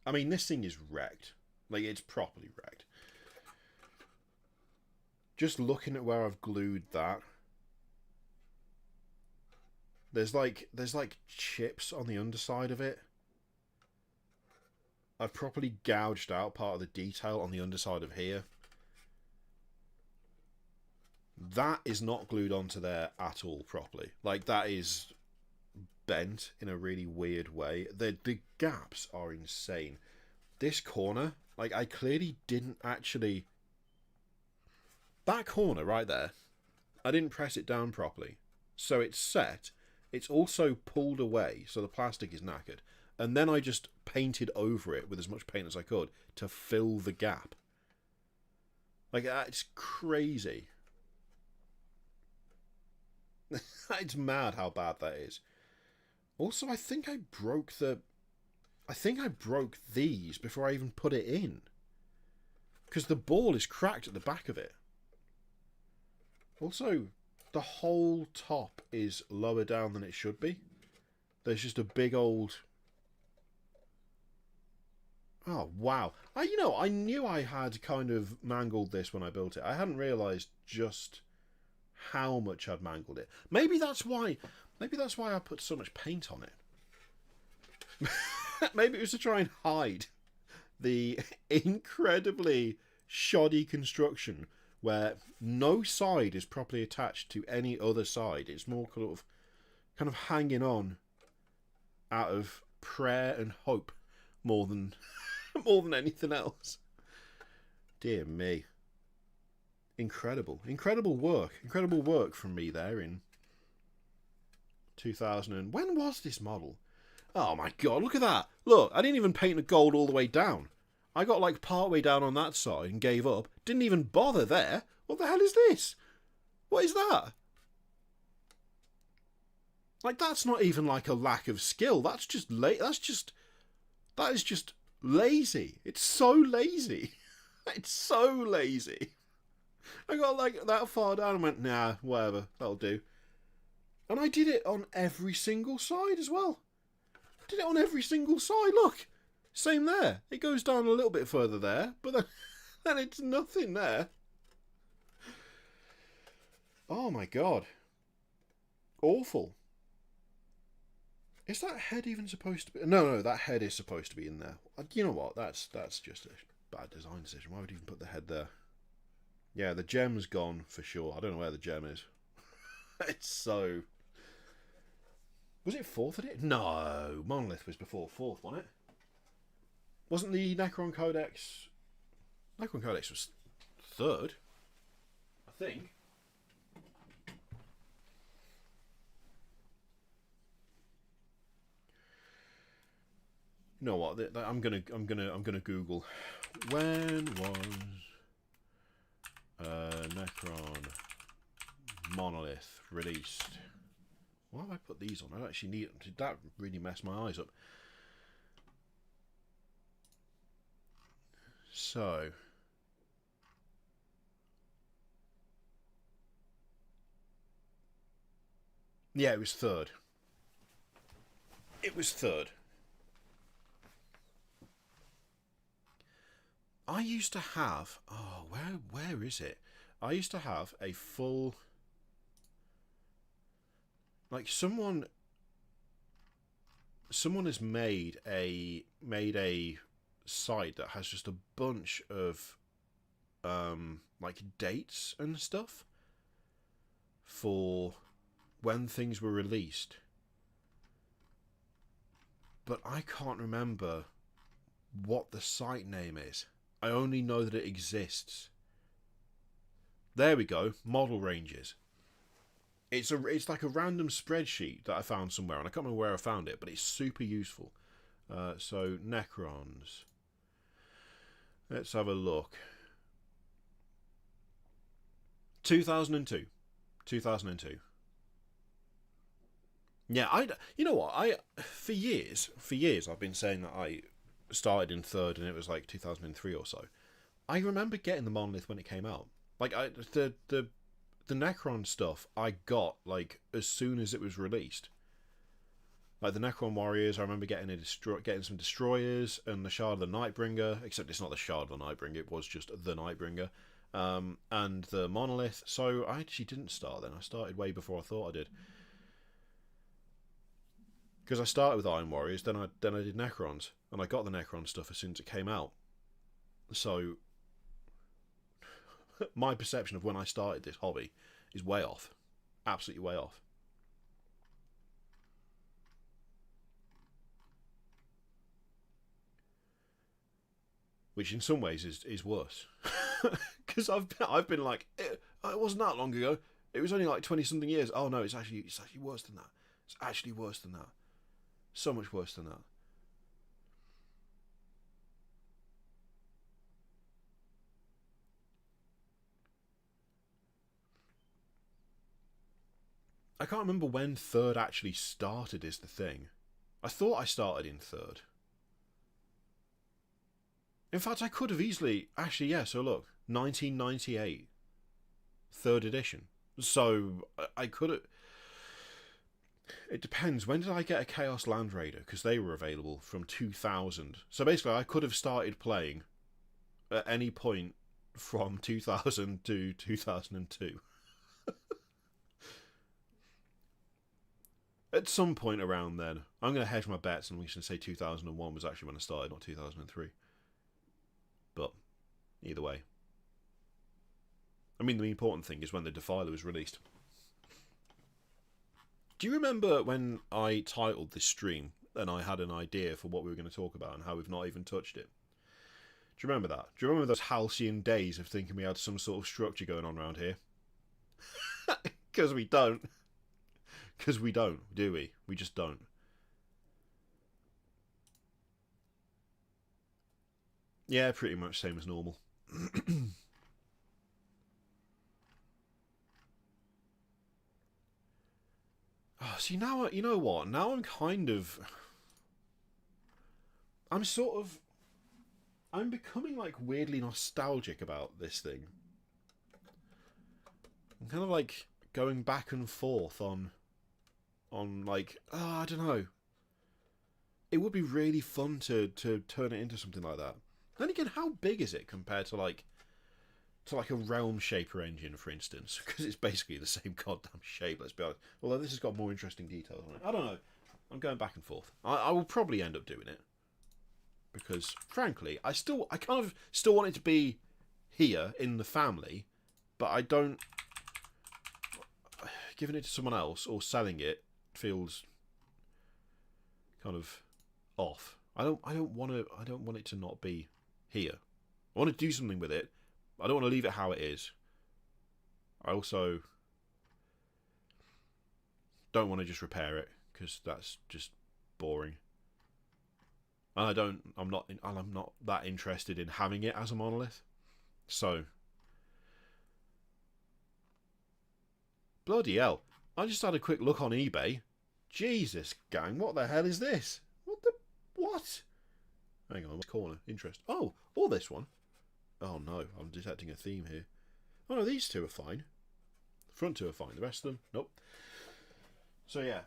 I mean, this thing is wrecked. Like, it's properly wrecked. Just looking at where I've glued that, there's like chips on the underside of it. I've properly gouged out part of the detail on the underside of here. That is not glued onto there at all properly. Like, that is bent in a really weird way. The gaps are insane. This corner, like, I clearly didn't actually... That corner right there, I didn't press it down properly. So it's set. It's also pulled away, so the plastic is knackered. And then I just painted over it with as much paint as I could to fill the gap. Like, it's crazy. It's mad how bad that is. Also, I think I broke these before I even put it in. Because the ball is cracked at the back of it. Also, the whole top is lower down than it should be. There's just a big old... Oh, wow. I knew I had kind of mangled this when I built it. I hadn't realised just how much I'd mangled it. Maybe that's why I put so much paint on it. Maybe it was to try and hide the incredibly shoddy construction where no side is properly attached to any other side. It's more kind of hanging on out of prayer and hope more than anything else. Dear me. Incredible work from me there in 2000. When was this model? Oh my god, look at that. Look, I didn't even paint the gold all the way down. I got like part way down on that side and gave up. Didn't even bother there. What the hell is this? What is that? Like, that's not even like a lack of skill. That is just lazy. It's so lazy. It's so lazy. I got like that far down and went, nah, whatever, that'll do. And I did it on every single side as well. Did it on every single side. Look, same there. It goes down a little bit further there, but then it's nothing there. Oh my god. Awful. Is that head even supposed to be... No, that head is supposed to be in there. You know what? That's just a bad design decision. Why would you even put the head there? Yeah, the gem's gone for sure. I don't know where the gem is. It's so... Was it 4th edition? No, Monolith was before 4th, wasn't it? Wasn't the Necron Codex... Necron Codex was 3rd, I think. You know what? I'm gonna Google when was Necron Monolith released. Why have I put these on? I don't actually need them. Did that really mess my eyes up? So yeah, it was 3rd. It was 3rd. I used to have... Oh, where is it? I used to have a full... Like, someone has made a site that has just a bunch of like dates and stuff for when things were released. But I can't remember what the site name is. I only know that it exists. There we go. Model ranges. It's like a random spreadsheet that I found somewhere, and I can't remember where I found it, but it's super useful. So Necrons. Let's have a look. 2002. 2002. Yeah, you know what? For years I've been saying that I started in 3rd and it was like 2003 or so. I remember getting the Monolith when it came out. Like, the Necron stuff I got like as soon as it was released. Like the Necron Warriors, I remember getting some Destroyers and the Shard of the Nightbringer, except it's not the Shard of the Nightbringer, it was just the Nightbringer. And the Monolith. So I actually didn't start then. I started way before I thought I did. Because I started with Iron Warriors, then I did Necrons, and I got the Necron stuff as soon as it came out. So my perception of when I started this hobby is way off. Absolutely way off. Which in some ways is worse. Because I've been like, it wasn't that long ago. It was only like 20-something years. Oh no, it's actually worse than that. It's actually worse than that. So much worse than that. I can't remember when third actually started is the thing. I thought I started in third. In fact, I could have easily... Actually, yeah, so look. 1998. Third edition. So, I could have... It depends. When did I get a Chaos Land Raider? Because they were available from 2000. So basically, I could have started playing at any point from 2000 to 2002. At some point around then. I'm going to hedge my bets and we should say 2001 was actually when I started, not 2003. But, either way. I mean, the important thing is when the Defiler was released. Do you remember when I titled this stream and I had an idea for what we were going to talk about and how we've not even touched it? Do you remember that? Do you remember those halcyon days of thinking we had some sort of structure going on around here? Because we don't. Because we don't, do we? We just don't. Yeah, pretty much same as normal. Oh, see, now, you know what? Now I'm kind of... I'm becoming, like, weirdly nostalgic about this thing. I'm kind of, like, going back and forth on like, oh, I don't know. It would be really fun to turn it into something like that. Then again, how big is it compared to, like a Realm Shaper engine, for instance? Because it's basically the same goddamn shape, let's be honest. Although this has got more interesting details on it. I don't know. I'm going back and forth. I will probably end up doing it. Because, frankly, I kind of still want it to be here in the family, but I don't... Giving it to someone else or selling it feels kind of off. I don't want it to not be here. I want to do something with it. I don't want to leave it how it is. I also don't want to just repair it because that's just boring. And I'm not that interested in having it as a monolith. So bloody hell. I just had a quick look on eBay. Jesus, gang, what the hell is this? What? Hang on, corner. Interest. Oh, or this one. Oh no, I'm detecting a theme here. Oh no, these two are fine. The front two are fine. The rest of them, nope. So yeah.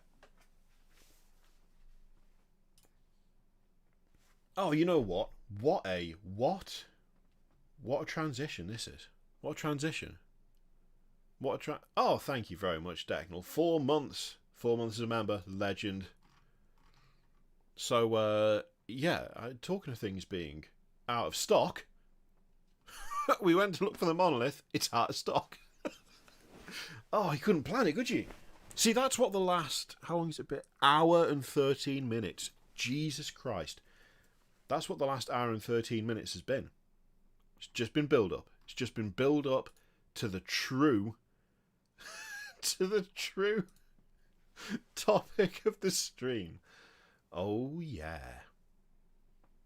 Oh, you know what? What a transition this is. What a transition. Oh, thank you very much, Decknell. 4 months. 4 months as a member. Legend. So, yeah, talking of things being out of stock, we went to look for the monolith. It's out of stock. Oh, you couldn't plan it, could you? See, that's what the last... How long has it been? Hour and 13 minutes. Jesus Christ. That's what the last hour and 13 minutes has been. It's just been build up. It's just been build up to the true... to the true topic of the stream. Oh, yeah.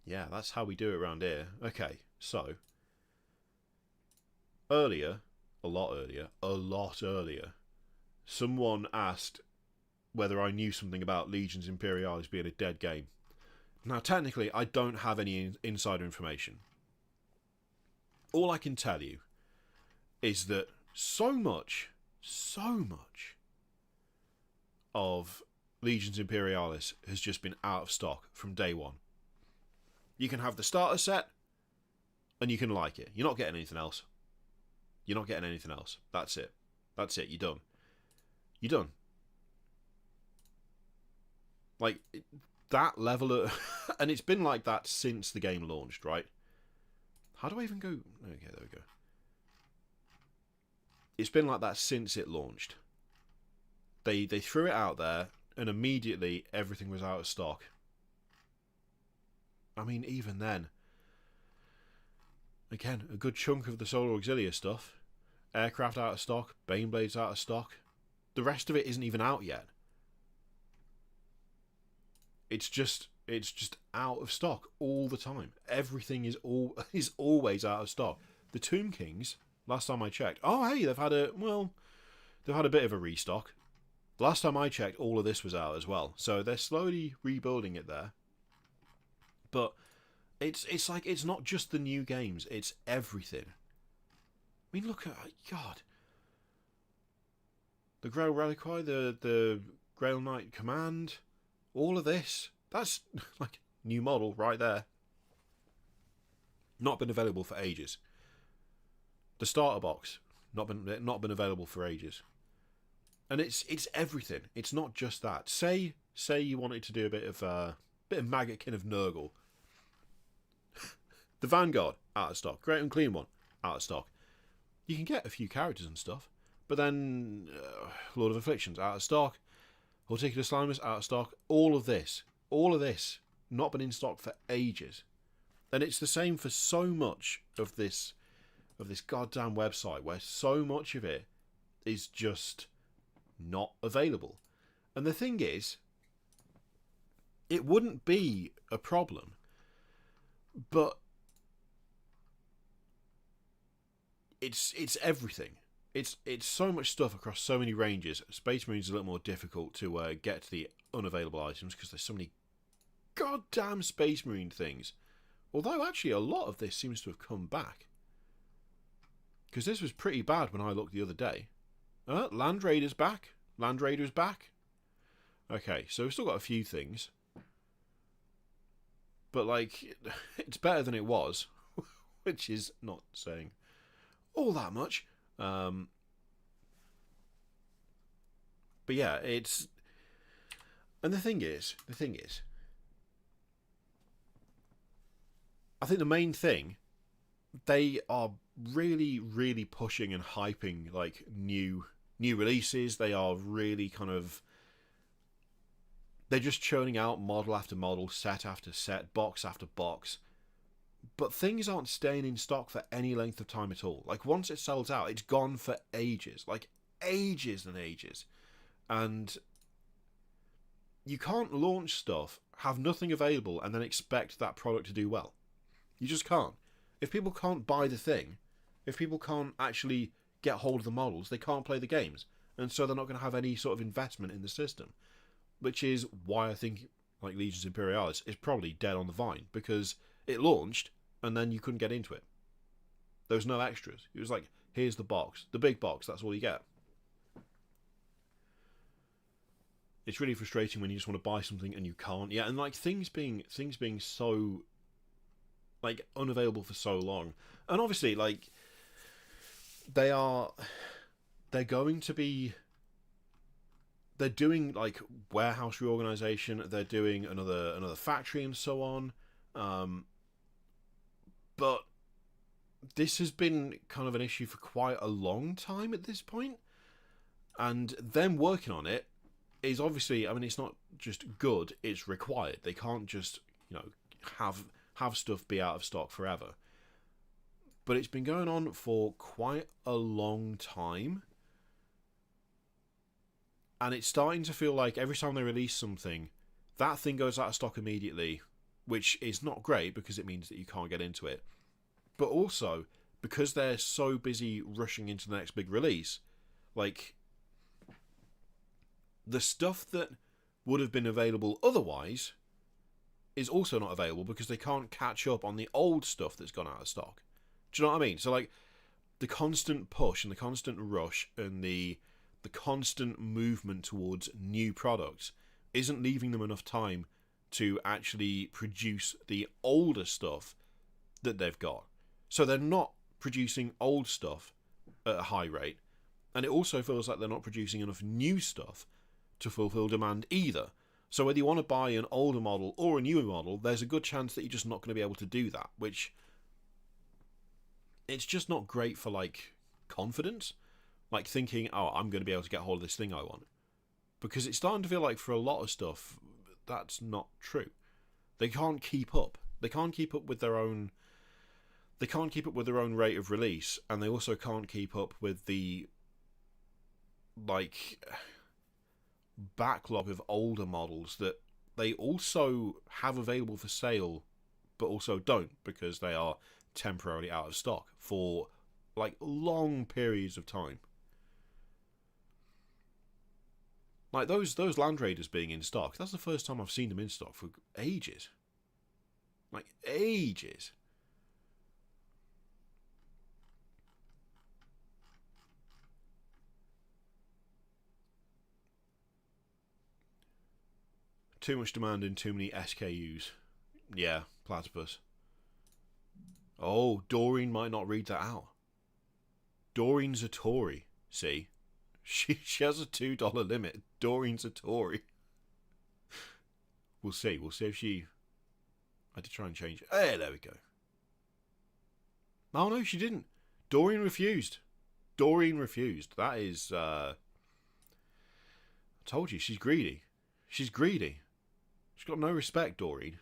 Yeah, that's how we do it around here. Okay, so... Earlier, a lot earlier, someone asked whether I knew something about Legions Imperialis being a dead game. Now, technically, I don't have any insider information. All I can tell you is that so much of Legions Imperialis has just been out of stock from day one. You can have the starter set, and you can like it. You're not getting anything else. You're not getting anything else. That's it. That's it. You're done. You're done. Like, that level of... and it's been like that since the game launched, right? How do I even go... Okay, there we go. It's been like that since it launched. They threw it out there, and immediately everything was out of stock. I mean, even then... Again, a good chunk of the Solar Auxilia stuff. Aircraft out of stock. Baneblade's out of stock. The rest of it isn't even out yet. It's just out of stock all the time. Everything is always out of stock. The Tomb Kings, last time I checked. Oh, hey, they've had a bit of a restock. Last time I checked, all of this was out as well. So they're slowly rebuilding it there. But it's like, it's not just the new games, it's everything. I mean, look at, God. The Grail Reliquary, the Grail Knight Command, all of this. That's like new model right there. Not been available for ages. The starter box, not been available for ages. And it's everything. It's not just that. Say you wanted to do a bit of Maggotkin of Nurgle. The Vanguard, out of stock. Great Unclean One, out of stock. You can get a few characters and stuff, but then Lord of Afflictions, out of stock. Horticulous Slimus, out of stock. All of this, not been in stock for ages. And it's the same for so much of this goddamn website, where so much of it is just not available. And the thing is, it wouldn't be a problem, but it's everything. It's so much stuff across so many ranges. Space Marine's a little more difficult to get to the unavailable items because there's so many goddamn Space Marine things. Although actually a lot of this seems to have come back, because this was pretty bad when I looked the other day. Land Raider's back. Land Raider's back. Okay, so we've still got a few things, but like, it's better than it was, which is not saying all that much. But yeah, it's... And the thing is, I think the main thing, they are really, really pushing and hyping like new releases. They are really kind of... They're just churning out model after model, set after set, box after box. But things aren't staying in stock for any length of time at all. Like, once it sells out, it's gone for ages. Like, ages and ages. And you can't launch stuff, have nothing available, and then expect that product to do well. You just can't. If people can't buy the thing, if people can't actually get hold of the models, they can't play the games. And so they're not going to have any sort of investment in the system. Which is why I think, like, Legions Imperialis is probably dead on the vine. Because it launched, and then you couldn't get into it. There was no extras. It was like, here's the box. The big box, that's all you get. It's really frustrating when you just want to buy something and you can't. Yeah, and like things being so like unavailable for so long. And obviously, like, they're going to be... They're doing like warehouse reorganization. They're doing another factory and so on. But this has been kind of an issue for quite a long time at this point. And them working on it is obviously, I mean, it's not just good, it's required. They can't just, have stuff be out of stock forever. But it's been going on for quite a long time. And it's starting to feel like every time they release something, that thing goes out of stock immediately, which is not great because it means that you can't get into it. But also, because they're so busy rushing into the next big release, like, the stuff that would have been available otherwise is also not available because they can't catch up on the old stuff that's gone out of stock. Do you know what I mean? So, like, the constant push and the constant rush and the constant movement towards new products isn't leaving them enough time to actually produce the older stuff that they've got. So they're not producing old stuff at a high rate, and it also feels like they're not producing enough new stuff to fulfill demand either. So whether you want to buy an older model or a newer model, there's a good chance that you're just not going to be able to do that, which it's just not great for, like, confidence. Like, thinking, oh, I'm going to be able to get hold of this thing I want. Because it's starting to feel like for a lot of stuff, that's not true. They can't keep up. They can't keep up with their own... They can't keep up with their own rate of release, and they also can't keep up with the, like, backlog of older models that they also have available for sale, but also don't, because they are temporarily out of stock for, like, long periods of time. Like, those Land Raiders being in stock, that's the first time I've seen them in stock for ages. Like, ages. Too much demand and too many SKUs. Yeah, platypus. Oh, Doreen might not read that out. Doreen's a Tory. See? She has a $2 limit. Doreen's a Tory. We'll see. We'll see if she... I did try and change it. Hey, there we go. Oh, no, she didn't. Doreen refused. Doreen refused. That is... I told you, she's greedy. She's greedy. She's got no respect, Doreen.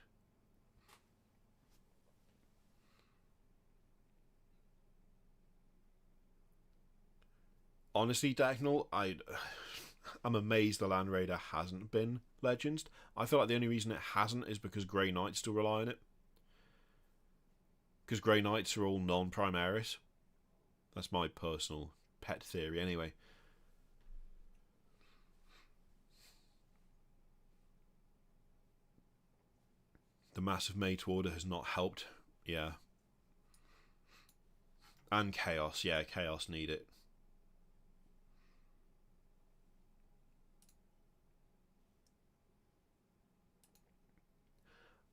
Honestly, Dagnall, I'm amazed the Land Raider hasn't been Legends. I feel like the only reason it hasn't is because Grey Knights still rely on it. Because Grey Knights are all non-Primaris. That's my personal pet theory, anyway. The massive mate order has not helped. Yeah. And Chaos. Yeah, Chaos need it.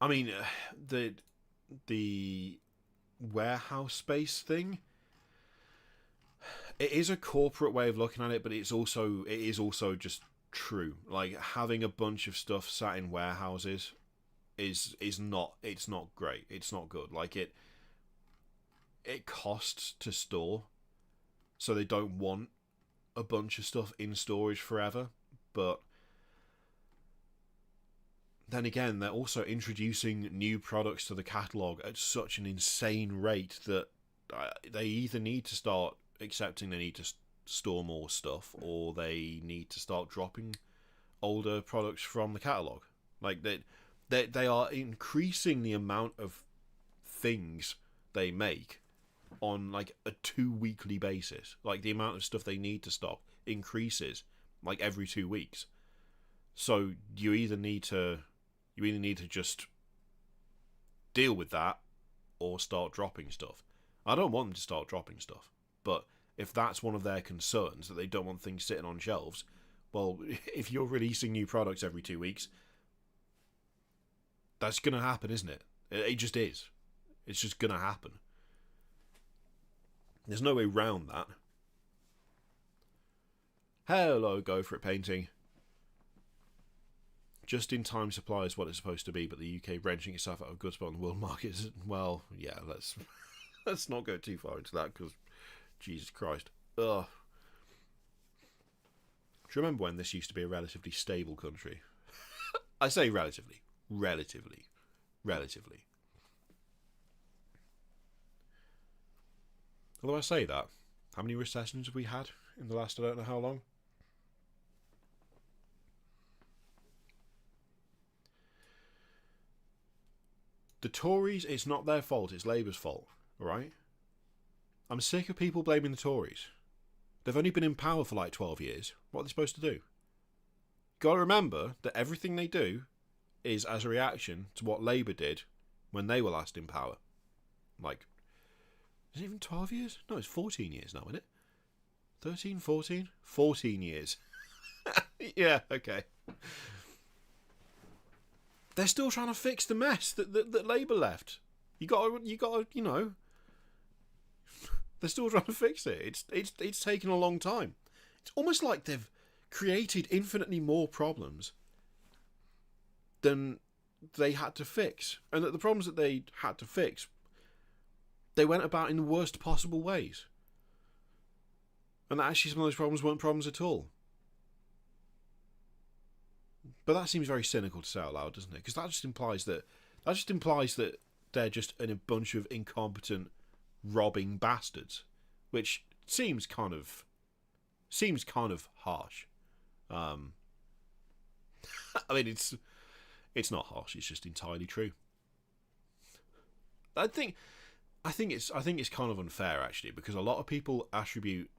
I mean, the warehouse space thing, it is a corporate way of looking at it, but it is also just true. Like, having a bunch of stuff sat in warehouses is not, it's not great. It's not good. Like, it costs to store, so they don't want a bunch of stuff in storage forever. But then again, they're also introducing new products to the catalogue at such an insane rate that they either need to start accepting they need to store more stuff, or they need to start dropping older products from the catalogue. Like, they are increasing the amount of things they make on, like, a 2-weekly basis. Like, the amount of stuff they need to stock increases, like, every 2 weeks. So you either need to just deal with that or start dropping stuff. I don't want them to start dropping stuff, but if that's one of their concerns, that they don't want things sitting on shelves, well, if you're releasing new products every 2 weeks, that's going to happen, isn't it? It just is. It's just going to happen. There's no way round that. Hello, go for it painting. Just-in-time supply is what it's supposed to be, but the UK wrenching itself out of a good spot on the world market is... Well, yeah, let's not go too far into that, because... Jesus Christ. Ugh. Do you remember when this used to be a relatively stable country? I say relatively. Relatively. Although I say that, how many recessions have we had in the last I don't know how long? The Tories, it's not their fault, it's Labour's fault, alright? I'm sick of people blaming the Tories. They've only been in power for like 12 years. What are they supposed to do? Gotta remember that everything they do is as a reaction to what Labour did when they were last in power. Like, is it even 12 years? No, it's 14 years now, isn't it? 13, 14? 14 years. Yeah, okay. they're still trying to fix the mess that Labour left. You got to, you know, they're still trying to fix it. It's taken a long time. It's almost like they've created infinitely more problems than they had to fix, and that the problems that they had to fix, they went about in the worst possible ways. And actually, some of those problems weren't problems at all. But that seems very cynical to say out loud, doesn't it? Because that just implies that they're just a bunch of incompetent, robbing bastards, which seems kind of harsh. I mean, it's not harsh. It's just entirely true. I think it's kind of unfair actually, because a lot of people attribute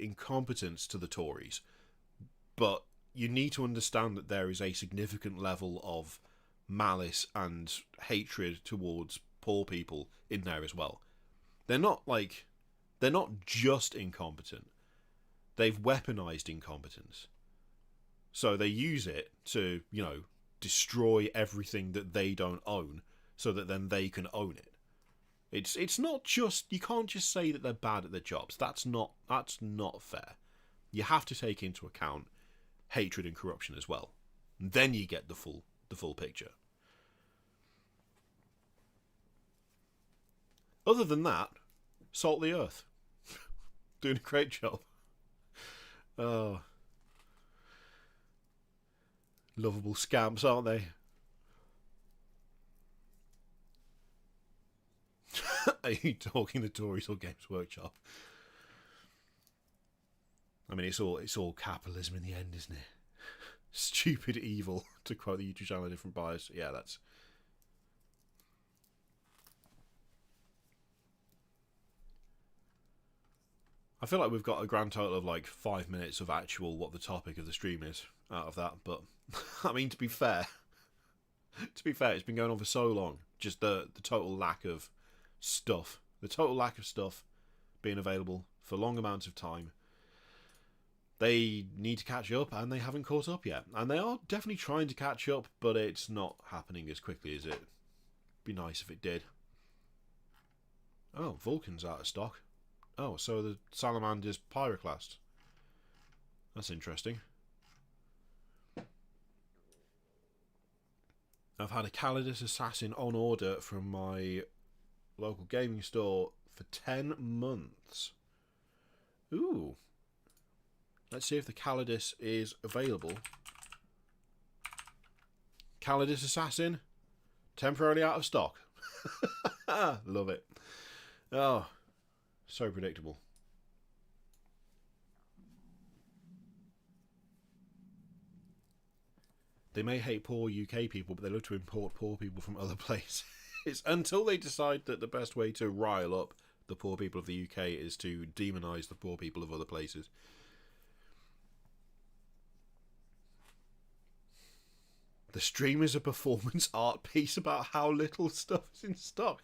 incompetence to the Tories, but you need to understand that there is a significant level of malice and hatred towards poor people in there as well. They're not just incompetent. They've weaponized incompetence. So they use it to, you know, destroy everything that they don't own, so that then they can own it. It's not just, you can't just say that they're bad at their jobs. That's not fair. You have to take into account hatred and corruption as well. And then you get the full picture. Other than that, salt the earth. Doing a great job. Oh. Lovable scamps, aren't they? Are you talking the Tories or Games Workshop? I mean, it's all capitalism in the end, isn't it? Stupid evil, to quote the YouTube channel Different Bias. Yeah, that's... I feel like we've got a grand total of like 5 minutes of actual what the topic of the stream is out of that, but I mean, to be fair, it's been going on for so long. Just the total lack of stuff. The total lack of stuff being available for long amounts of time. They need to catch up, and they haven't caught up yet. And they are definitely trying to catch up, but it's not happening as quickly as it'd be nice if it did. Oh, Vulcan's out of stock. Oh, so the Salamander's pyroclast. That's interesting. I've had a Calidus Assassin on order from my local gaming store for 10 months. Ooh. Let's see if the Calidus is available. Calidus Assassin, temporarily out of stock. Love it. Oh, so predictable. They may hate poor UK people, but they love to import poor people from other places. Until they decide that the best way to rile up the poor people of the UK is to demonise the poor people of other places. The stream is a performance art piece about how little stuff is in stock.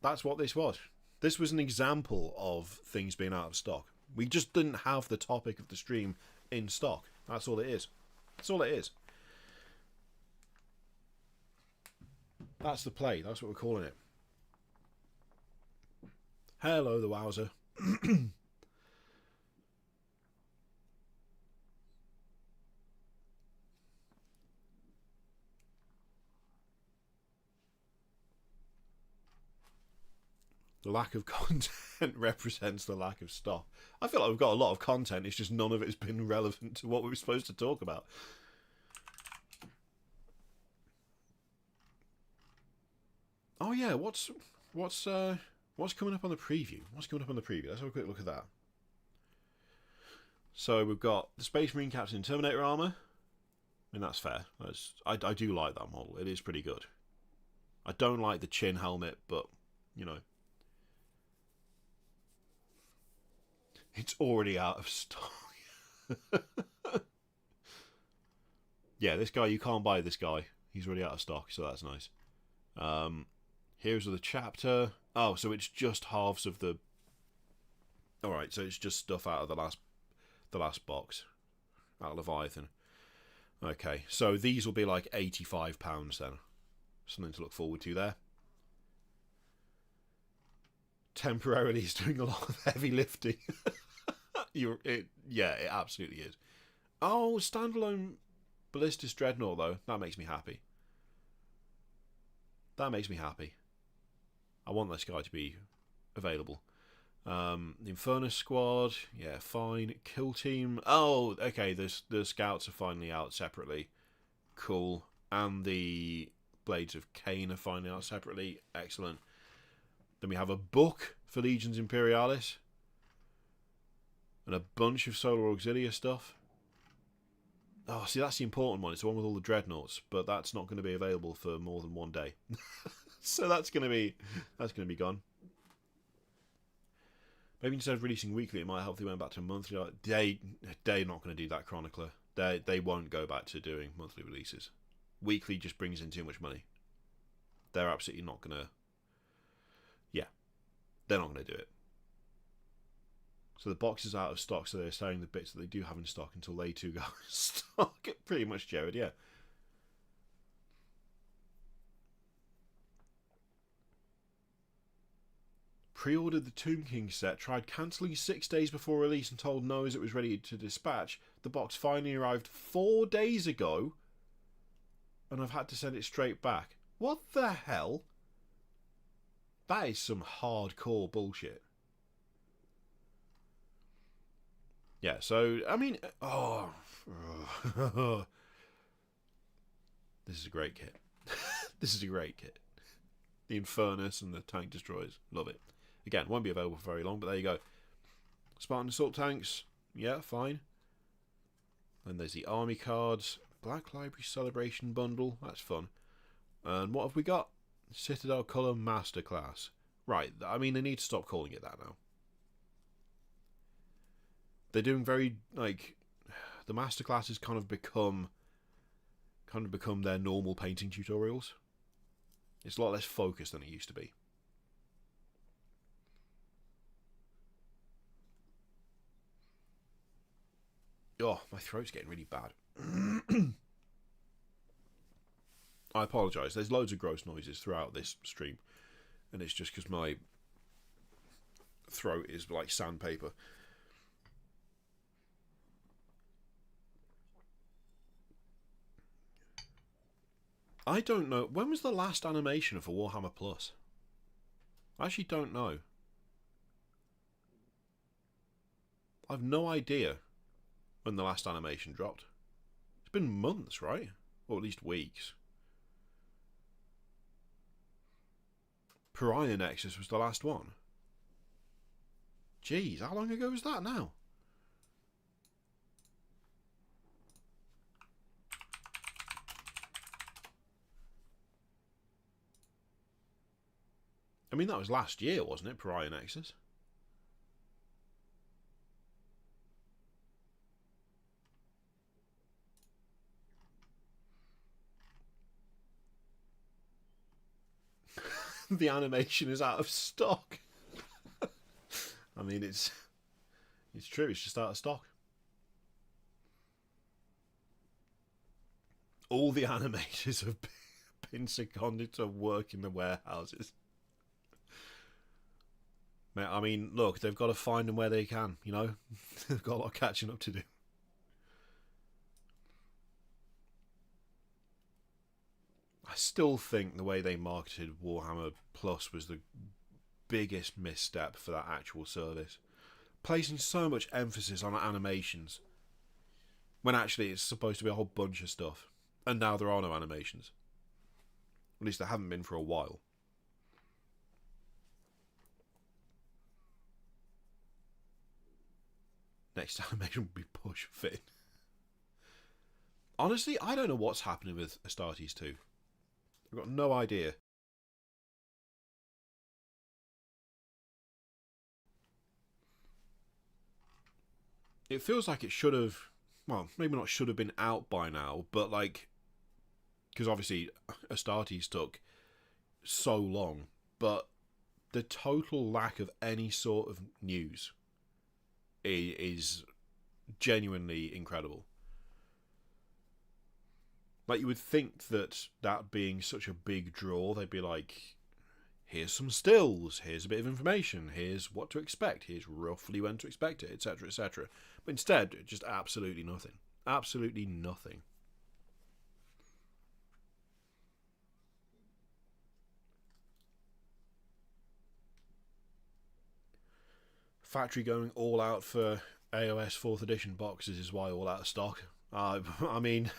That's what this was. This was an example of things being out of stock. We just didn't have the topic of the stream in stock. That's all it is. That's all it is. That's the play. That's what we're calling it. Hello, the Wowzer. The lack of content represents the lack of stock. I feel like we've got a lot of content, it's just none of it has been relevant to what we were supposed to talk about. Oh yeah, what's coming up on the preview? What's coming up on the preview? Let's have a quick look at that. So we've got the Space Marine Captain in Terminator armor. I mean, that's fair. I do like that model. It is pretty good. I don't like the chin helmet, but you know, it's already out of stock. Yeah, this guy, you can't buy this guy. He's already out of stock, so that's nice. Here's the chapter. Oh, so it's just halves of the... Alright, so it's just stuff out of the last box. Out of Leviathan. Okay, so these will be like £85 then. Something to look forward to there. Temporarily is doing a lot of heavy lifting. Yeah, it absolutely is. Oh, standalone Ballistis Dreadnought though. That makes me happy. That makes me happy. I want this guy to be available. The Infernus Squad, yeah, fine. Kill Team. Oh, okay. The Scouts are finally out separately. Cool. And the Blades of Cain are finally out separately. Excellent. Then we have a book for Legions Imperialis. And a bunch of Solar Auxilia stuff. Oh, see, that's the important one. It's the one with all the dreadnoughts, but that's not going to be available for more than one day. So that's going to be gone. Maybe instead of releasing weekly, it might help if they went back to monthly. Like, they're not going to do that, Chronicler. They won't go back to doing monthly releases. Weekly just brings in too much money. They're absolutely not going to... Yeah, they're not going to do it. So the box is out of stock, so they're selling the bits that they do have in stock until they too go in stock. Pretty much, Jared, yeah. Pre-ordered the Tomb King set, tried cancelling 6 days before release and told Noahs it was ready to dispatch. The box finally arrived 4 days ago, and I've had to send it straight back. What the hell? That is some hardcore bullshit. Yeah, so, I mean, oh. This is a great kit. This is a great kit. The Infernus and the Tank Destroyers. Love it. Again, won't be available for very long, but there you go. Spartan Assault Tanks. Yeah, fine. And there's the Army cards. Black Library Celebration Bundle. That's fun. And what have we got? Citadel Colour Masterclass. Right, I mean, they need to stop calling it that now. They're doing very, like... The Masterclasses kind of become their normal painting tutorials. It's a lot less focused than it used to be. Oh, my throat's getting really bad. I apologise. There's loads of gross noises throughout this stream. And it's just because my throat is like sandpaper. I don't know. When was the last animation for Warhammer Plus? I actually don't know. I've no idea when the last animation dropped. It's been months, right? Or at least weeks. Pariah Nexus was the last one. Jeez, how long ago was that now? I mean, that was last year, wasn't it? Pariah Nexus. The animation is out of stock. I mean, it's true. It's just out of stock. All the animators have been seconded to work in the warehouses. I mean, look, they've got to find them where they can, you know? They've got a lot of catching up to do. I still think the way they marketed Warhammer Plus was the biggest misstep for that actual service. Placing so much emphasis on animations when actually it's supposed to be a whole bunch of stuff. And now there are no animations. At least there haven't been for a while. Next animation will be push fit. Honestly, I don't know what's happening with Astartes 2. I've got no idea. It feels like it should have... Well, maybe not should have been out by now, but like... Because obviously Astartes took so long, but the total lack of any sort of news is genuinely incredible. Like, you would think that being such a big draw, they'd be like, here's some stills, here's a bit of information, here's what to expect, here's roughly when to expect it, etc., etc. But instead, just absolutely nothing. Absolutely nothing. Factory going all out for AOS 4th edition boxes is why all out of stock. I mean,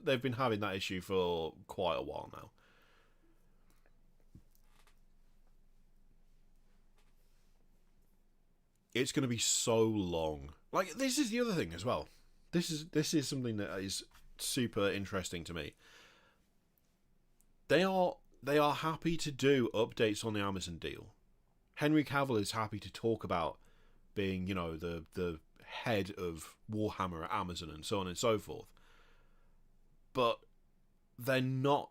they've been having that issue for quite a while now. It's going to be so long. Like, this is the other thing as well. This is something that is super interesting to me. They are happy to do updates on the Amazon deal. Henry Cavill is happy to talk about being, you know, the head of Warhammer at Amazon and so on and so forth. But they're not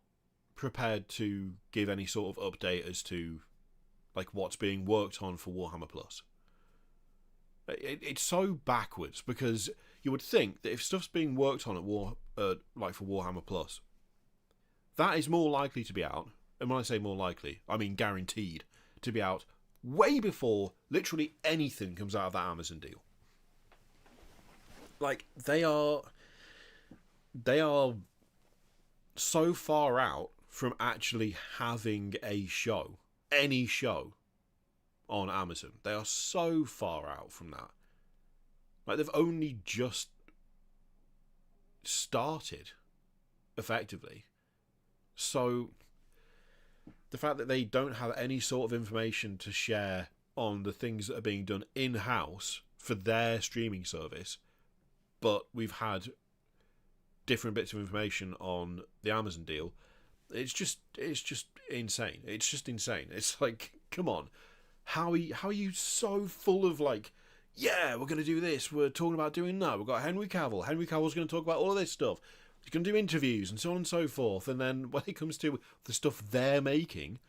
prepared to give any sort of update as to like what's being worked on for Warhammer Plus. It's so backwards, because you would think that if stuff's being worked on at like for Warhammer Plus, that is more likely to be out. And when I say more likely, I mean guaranteed to be out way before literally anything comes out of that Amazon deal. Like, they are so far out from actually having a show, any show on Amazon. They are so far out from that. Like, they've only just started, effectively. So the fact that they don't have any sort of information to share on the things that are being done in-house for their streaming service, but we've had different bits of information on the Amazon deal, it's just insane. It's just insane. It's like, come on. How are you so full of, like, yeah, we're going to do this, we're talking about doing that, we've got Henry Cavill. Henry Cavill's going to talk about all of this stuff. He's going to do interviews and so on and so forth. And then when it comes to the stuff they're making,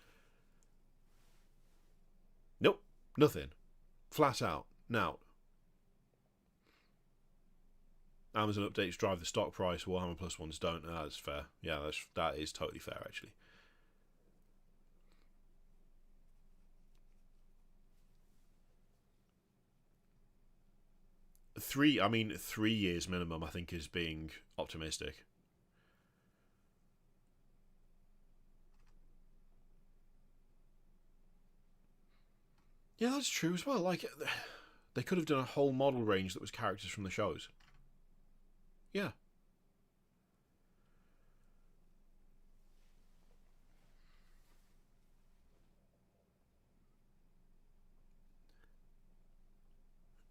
nope, nothing. Flat out. Now, Amazon updates drive the stock price, Warhammer Plus ones don't. That's fair. Yeah, that is totally fair, actually. Three years minimum, I think, is being optimistic. Yeah, that's true as well. Like, they could have done a whole model range that was characters from the shows. Yeah.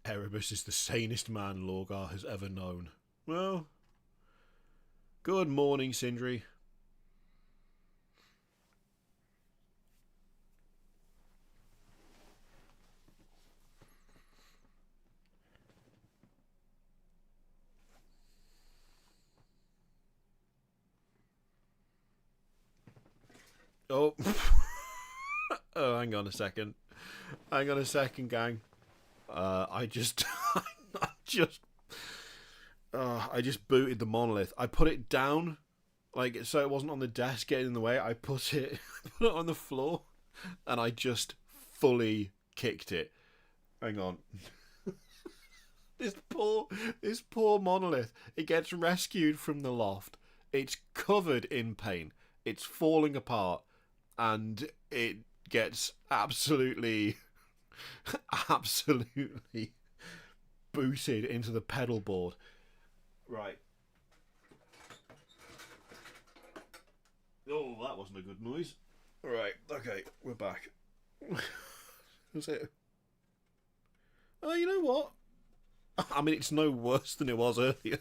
Erebus is the sanest man Lorgar has ever known. Well, good morning, Sindri. Oh. Oh, hang on a second. Hang on a second, gang. I just booted the Monolith. I put it down, like, so it wasn't on the desk getting in the way. I put it on the floor, and I just fully kicked it. Hang on. This poor Monolith. It gets rescued from the loft. It's covered in paint. It's falling apart, and it gets absolutely booted into the pedal board. Right. Oh, that wasn't a good noise. Right, okay, we're back. Was it? Oh, you know what? I mean, it's no worse than it was earlier.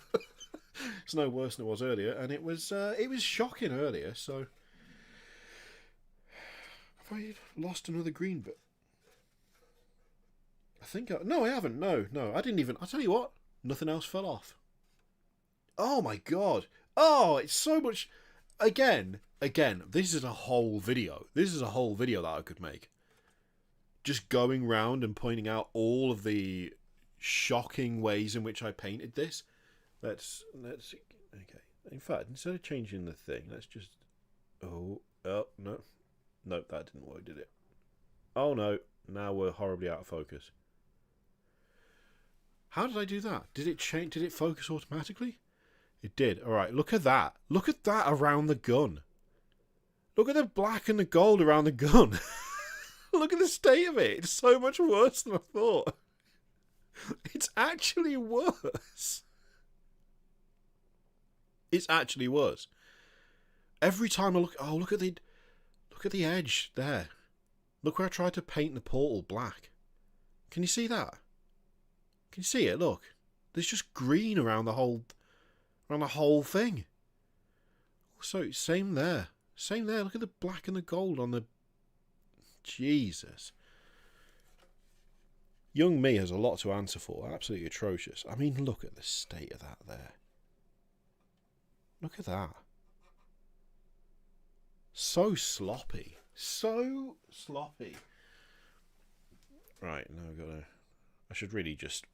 It's no worse than it was earlier, and it was shocking earlier, so... Have I lost another green bit? I think no, I haven't. No, I didn't even. I'll tell you what. Nothing else fell off. Oh my god. Oh, it's so much. Again. This is a whole video. This is a whole video that I could make. Just going round and pointing out all of the shocking ways in which I painted this. Let's. Okay. In fact, instead of changing the thing, let's just... Oh, no. Nope, that didn't work, did it? Oh, no. Now we're horribly out of focus. How did I do that? Did it change? Did it focus automatically? It did. All right, look at that. Look at that around the gun. Look at the black and the gold around the gun. Look at the state of it. It's so much worse than I thought. It's actually worse. It's actually worse. Every time I look... Oh, look at the edge there. Look where I tried to paint the portal black. Can you see that? Can you see it? Look. There's just green around the whole thing. So, same there. Same there. Look at the black and the gold on the... Jesus. Young me has a lot to answer for. Absolutely atrocious. I mean, look at the state of that there. Look at that. So sloppy. So sloppy. Right, now I've got to... I should really just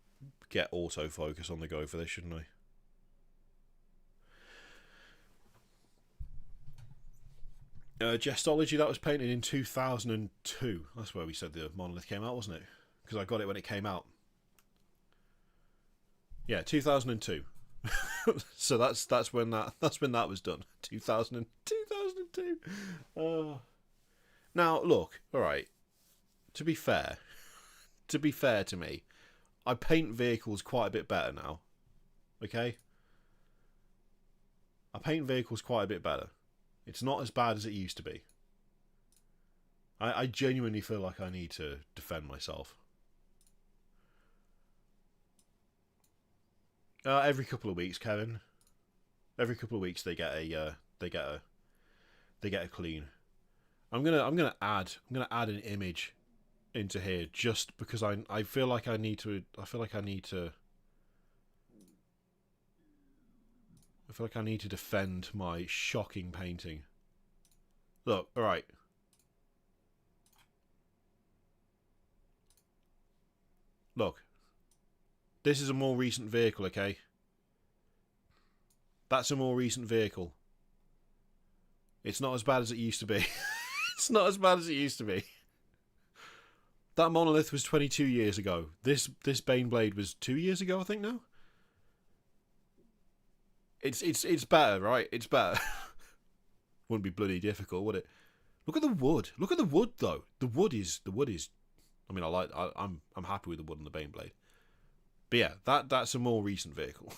get autofocus on the go for this, shouldn't I? Jestology, that was painted in 2002. That's where we said the Monolith came out, wasn't it? Because I got it when it came out. Yeah, 2002. So that's when that was done. 2002. Now look, all right. To be fair to me, I paint vehicles quite a bit better now. Okay? I paint vehicles quite a bit better. It's not as bad as it used to be. I genuinely feel like I need to defend myself. Every couple of weeks, Kevin. Every couple of weeks they get a clean. I'm gonna add an image into here just because I feel like I need to defend my shocking painting. Look, all right. Look. This is a more recent vehicle, okay? That's a more recent vehicle. It's not as bad as it used to be. It's not as bad as it used to be. That Monolith was 22 years ago. This Baneblade was 2 years ago, I think now. It's better, right? It's better. Wouldn't be bloody difficult, would it? Look at the wood. Look at the wood though. The wood is I mean, I'm happy with the wood on the Baneblade. But yeah, that's a more recent vehicle.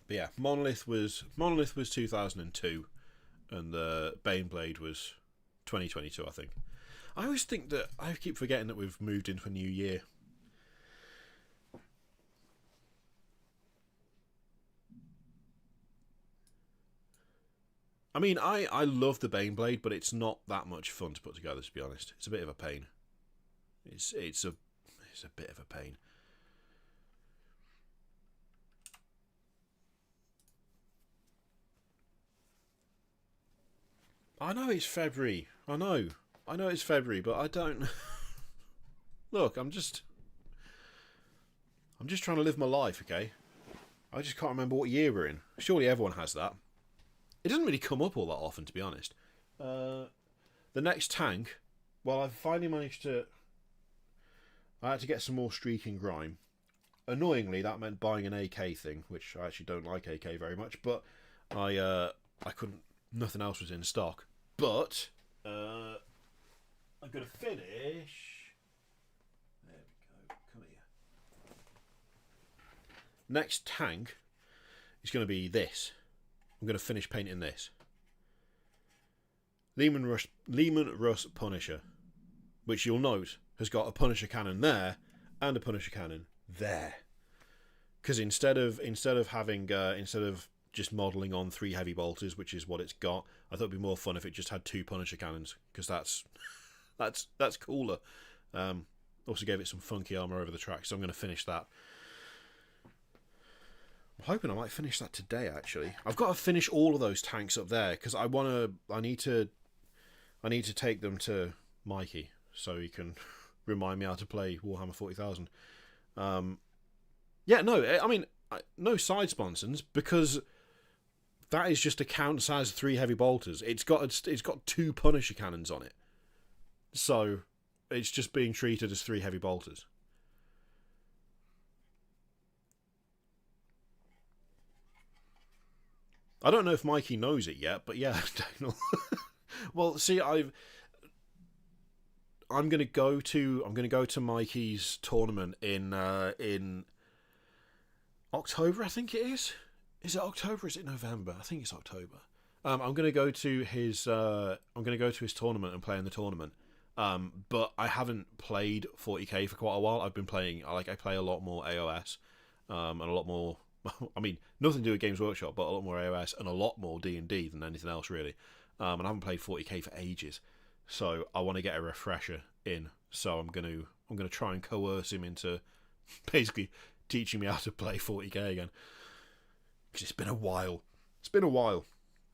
But yeah, Monolith was 2002, and the Baneblade was 2022, I think. I always think that I keep forgetting that we've moved into a new year. I mean, I love the Baneblade, but it's not that much fun to put together, to be honest. It's a bit of a pain. It's a bit of a pain. I know it's February. I know it's February, but I don't... Look, I'm just trying to live my life, okay? I just can't remember what year we're in. Surely everyone has that. It doesn't really come up all that often, to be honest. The next tank, well, I've finally managed to... I had to get some more streak and grime. Annoyingly, that meant buying an AK thing, which I actually don't like AK very much, but I couldn't... Nothing else was in stock. But I'm going to finish... There we go. Come here. Next tank is going to be this. I'm going to finish painting this. Lehman Russ Punisher, which you'll note has got a Punisher cannon there and a Punisher cannon there. Because instead of just modelling on 3 heavy bolters, which is what it's got, I thought it'd be more fun if it just had 2 Punisher cannons, because that's cooler. Also gave it some funky armour over the track, so I'm going to finish that. I'm hoping I might finish that today. Actually, I've got to finish all of those tanks up there because I need to take them to Mikey so he can remind me how to play Warhammer 40,000. Yeah, no, I mean, no side sponsons because that is just a counts as 3 heavy bolters. It's got 2 Punisher cannons on it, so it's just being treated as 3 heavy bolters. I don't know if Mikey knows it yet, but yeah, Daniel. Well, see, I'm gonna go to Mikey's tournament in October, I think it is. Is it October? Or is it November? I think it's October. I'm gonna go to his tournament and play in the tournament. But I haven't played 40k for quite a while. I've been playing. I play a lot more AOS, and a lot more. I mean, nothing to do with Games Workshop, but a lot more AOS and a lot more D&D than anything else really. And I haven't played 40k for ages, so I want to get a refresher in. So I'm gonna try and coerce him into basically teaching me how to play 40k again. Because it's been a while. It's been a while.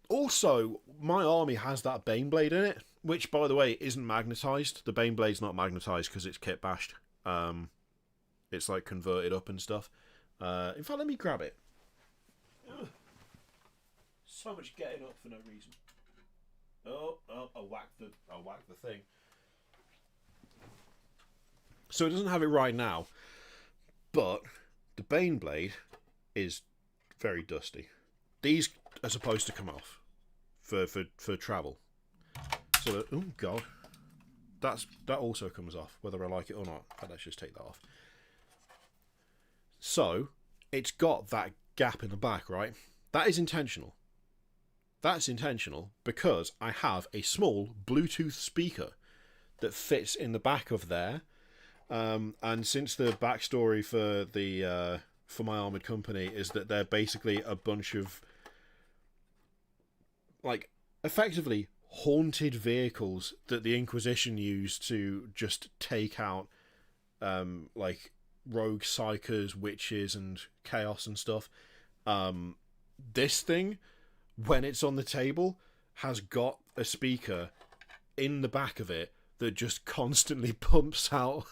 Also, my army has that Baneblade in it, which, by the way, isn't magnetised. The Baneblade's not magnetised because it's kit bashed. It's like converted up and stuff. In fact, let me grab it. Ugh. So much getting up for no reason. Oh, I whacked the thing. So it doesn't have it right now, but the Baneblade is very dusty. These are supposed to come off for travel. So oh god, that also comes off whether I like it or not. Let's just take that off. So it's got that gap in the back, right? That is intentional. That's intentional because I have a small Bluetooth speaker that fits in the back of there. And since the backstory for the for my armoured company is that they're basically a bunch of like effectively haunted vehicles that the Inquisition used to just take out like rogue psychers, witches and chaos and stuff. This thing, when it's on the table, has got a speaker in the back of it that just constantly pumps out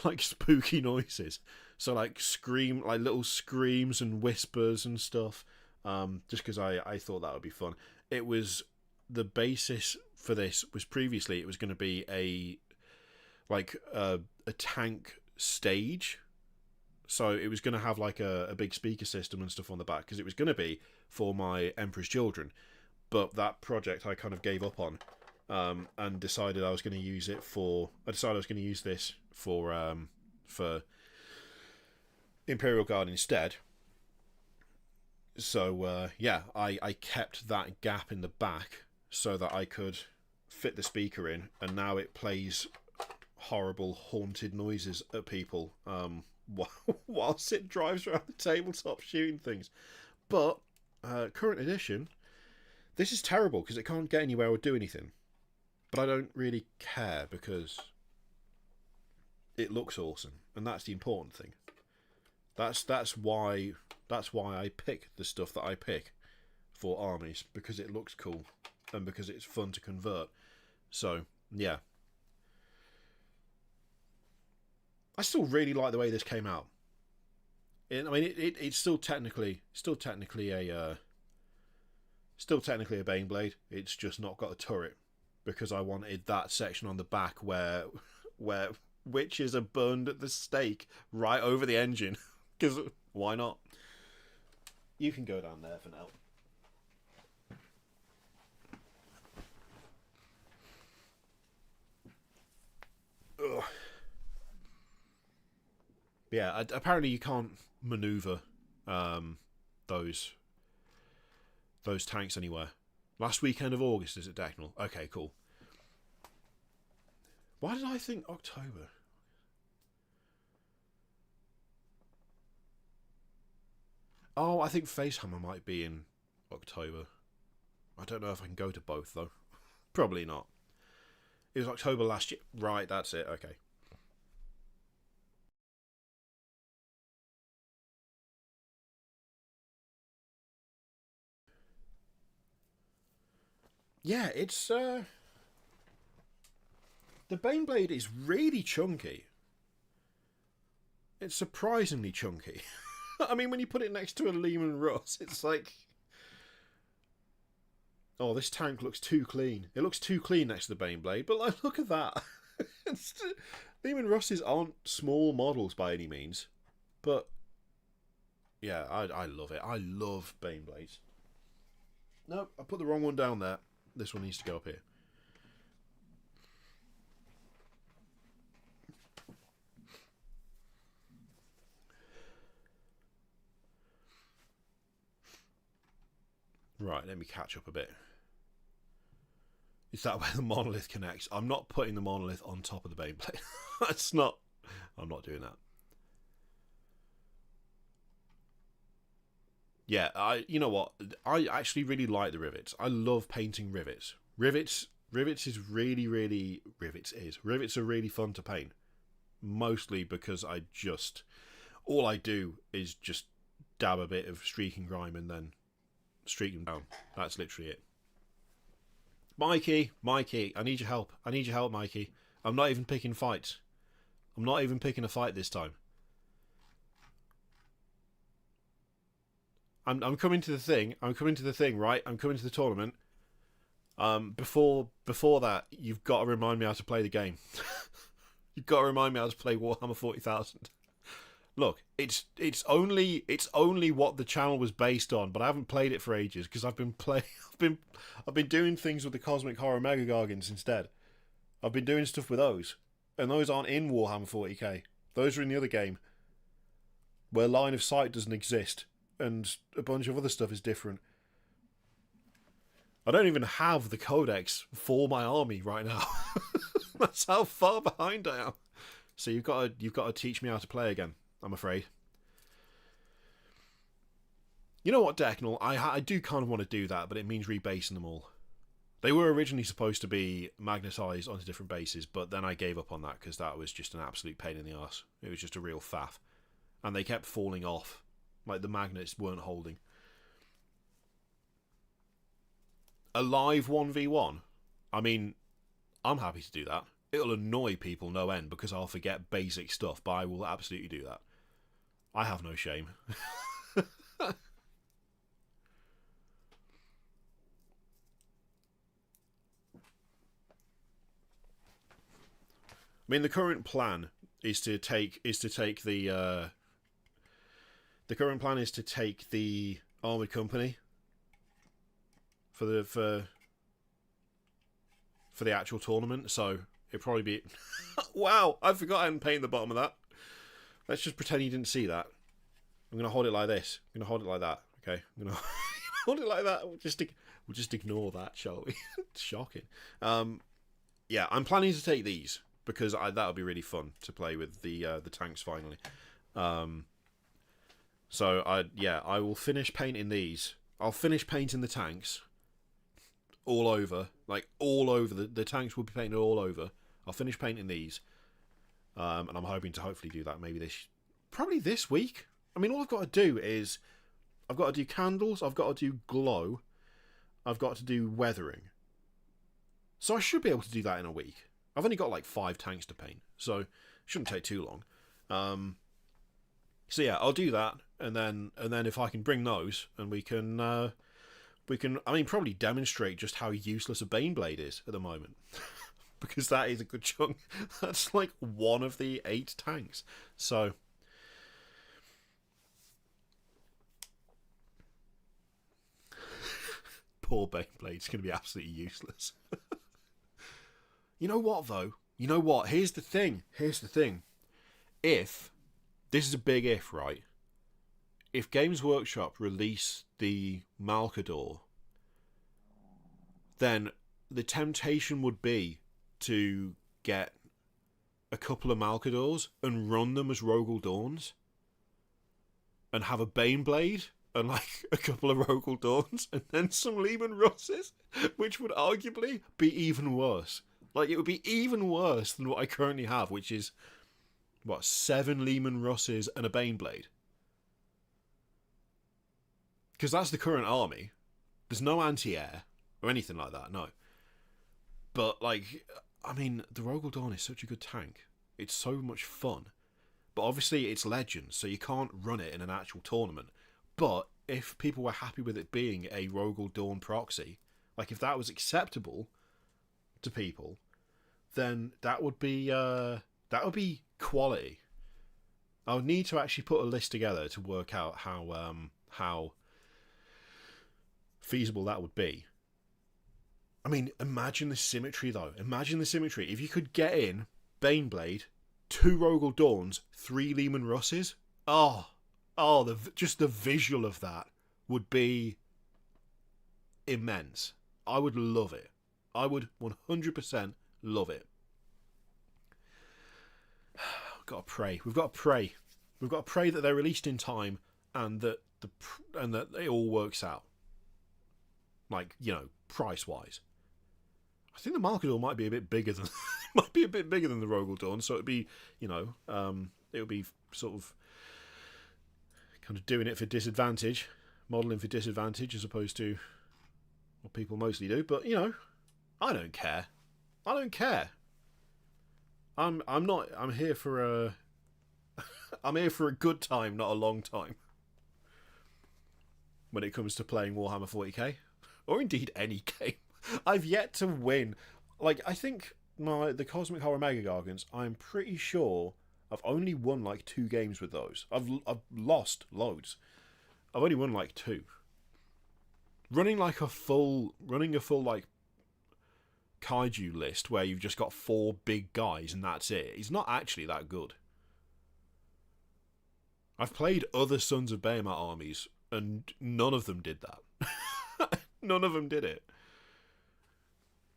like spooky noises. So like little screams and whispers and stuff. Just because I thought that would be fun. It was the basis for this was previously it was going to be a tank stage. So it was going to have like a big speaker system and stuff on the back because it was going to be for my Emperor's Children. But that project I kind of gave up on. And decided I was going to use it for. I decided I was going to use this for Imperial Guard instead. So yeah, I kept that gap in the back so that I could fit the speaker in, and now it plays horrible haunted noises at people whilst it drives around the tabletop shooting things. But current edition, this is terrible because it can't get anywhere or do anything. But I don't really care because it looks awesome, and that's the important thing. That's why I pick the stuff that I pick for armies, because it looks cool and because it's fun to convert. So yeah, I still really like the way this came out. I mean, it's still technically a Baneblade. It's just not got a turret. Because I wanted that section on the back where witches are burned at the stake right over the engine. Because why not? You can go down there for now. Ugh. Yeah, apparently you can't maneuver those tanks anywhere. Last weekend of August, is it, Dagnall? Okay, cool. Why did I think October? Oh, I think Facehammer might be in October. I don't know if I can go to both, though. Probably not. It was October last year. Right, that's it. Okay. yeah, it's the Baneblade is really chunky. It's surprisingly chunky. I mean, when you put it next to a Lehman Russ, it's like, oh, this tank looks too clean. It looks too clean next to the Baneblade, but like, look at that. Lehman Russes aren't small models by any means, but yeah, I love it. I love Baneblades. No, I put the wrong one down there. This one needs to go up here. Right, let me catch up a bit. Is that where the Monolith connects? I'm not putting the Monolith on top of the Baneblade. That's not... I'm not doing that. Yeah, you know what? I actually really like the rivets. I love painting rivets. Rivets is really, really... Rivets are really fun to paint. Mostly because all I do is just dab a bit of streaking grime and then streak them down. That's literally it. Mikey, I need your help. I need your help, Mikey. I'm not even picking fights. I'm not even picking a fight this time. I'm coming to the thing. I'm coming to the thing, right? I'm coming to the tournament. Before that, you've got to remind me how to play the game. You've got to remind me how to play Warhammer 40,000. Look, it's only what the channel was based on, but I haven't played it for ages because I've been doing things with the Cosmic Horror Mega Gargants instead. I've been doing stuff with those, and those aren't in Warhammer 40k. Those are in the other game, where line of sight doesn't exist, and a bunch of other stuff is different. I don't even have the codex for my army right now. That's how far behind I am. So you've got to teach me how to play again, I'm afraid. You know what, Decknell? I do kind of want to do that, but it means rebasing them all. They were originally supposed to be magnetised onto different bases, but then I gave up on that because that was just an absolute pain in the arse. It was just a real faff. And they kept falling off. Like, the magnets weren't holding. A live 1v1? I mean, I'm happy to do that. It'll annoy people no end because I'll forget basic stuff, but I will absolutely do that. I have no shame. I mean, the current plan is to take the Armoured Company for the actual tournament. So it'd probably be wow! I forgot I hadn't painted the bottom of that. Let's just pretend you didn't see that. I'm gonna hold it like this. I'm gonna hold it like that. Okay, I'm gonna hold it like that. We'll just ignore that, shall we? It's shocking. Yeah, I'm planning to take these because that'll be really fun to play with the tanks finally. So I will finish painting these. I'll finish painting the tanks all over, like all over. The tanks will be painted all over. I'll finish painting these, and I'm hoping to hopefully do that maybe probably this week. I mean, all I've got to do is I've got to do candles, I've got to do glow, I've got to do weathering. So I should be able to do that in a week. I've only got like 5 tanks to paint, so it shouldn't take too long. So yeah, I'll do that, and then if I can bring those, and we can I mean, probably demonstrate just how useless a Baneblade is at the moment. Because that is a good chunk. That's like one of the 8 tanks. So poor Baneblade's going to be absolutely useless. You know what, though? You know what? Here's the thing. If, this is a big if, right? If Games Workshop release the Malkador, then the temptation would be to get a couple of Malkadors and run them as Rogel Dawns and have a Baneblade and like a couple of Rogel Dawns and then some Lehman Russes, which would arguably be even worse. Like, it would be even worse than what I currently have, which is, 7 Lehman Russes and a Baneblade. Because that's the current army. There's no anti-air. or anything like that. No. But like, I mean, the Rogel Dawn is such a good tank. It's so much fun. But obviously it's Legends, so you can't run it in an actual tournament. But if people were happy with it being a Rogel Dawn proxy, like if that was acceptable to people, then that would be quality. I would need to actually put a list together to work out how feasible that would be. I mean, imagine the symmetry though. Imagine the symmetry. If you could get in Baneblade, 2 Rogel Dawns, 3 Lehman Russes. Just the visual of that would be immense. I would love it. I would 100% love it. We've got to pray. We've got to pray that they're released in time and that it all works out. Like, you know, price wise. I think the Markador might be a bit bigger than the Rogel Dawn, so it'd be, you know, it would be sort of kind of doing it for disadvantage, modelling for disadvantage as opposed to what people mostly do. But you know, I don't care. I'm here for a I'm here for a good time, not a long time. When it comes to playing Warhammer 40k, or indeed any game, I've yet to win. Like, I think the Cosmic Horror Mega Gargants, I'm pretty sure I've only won like 2 games with those. I've lost loads. I've only won like 2. Running a full like kaiju list where you've just got 4 big guys and that's it. It's not actually that good. I've played other Sons of Behemoth armies and none of them did that. None of them did it.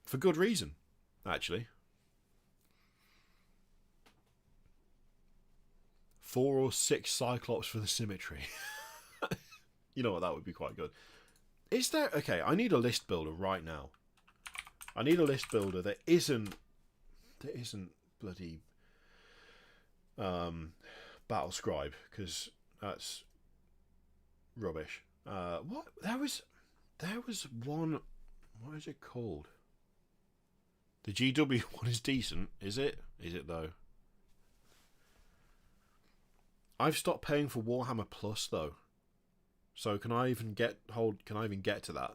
For good reason, actually. 4 or 6 Cyclops for the symmetry. You know what, that would be quite good. Is there... Okay, I need a list builder right now. I need a list builder that isn't bloody Battle Scribe, because that's rubbish. What? There was one... What is it called? The GW one is decent, is it? Is it though? I've stopped paying for Warhammer Plus though. So can I even get to that?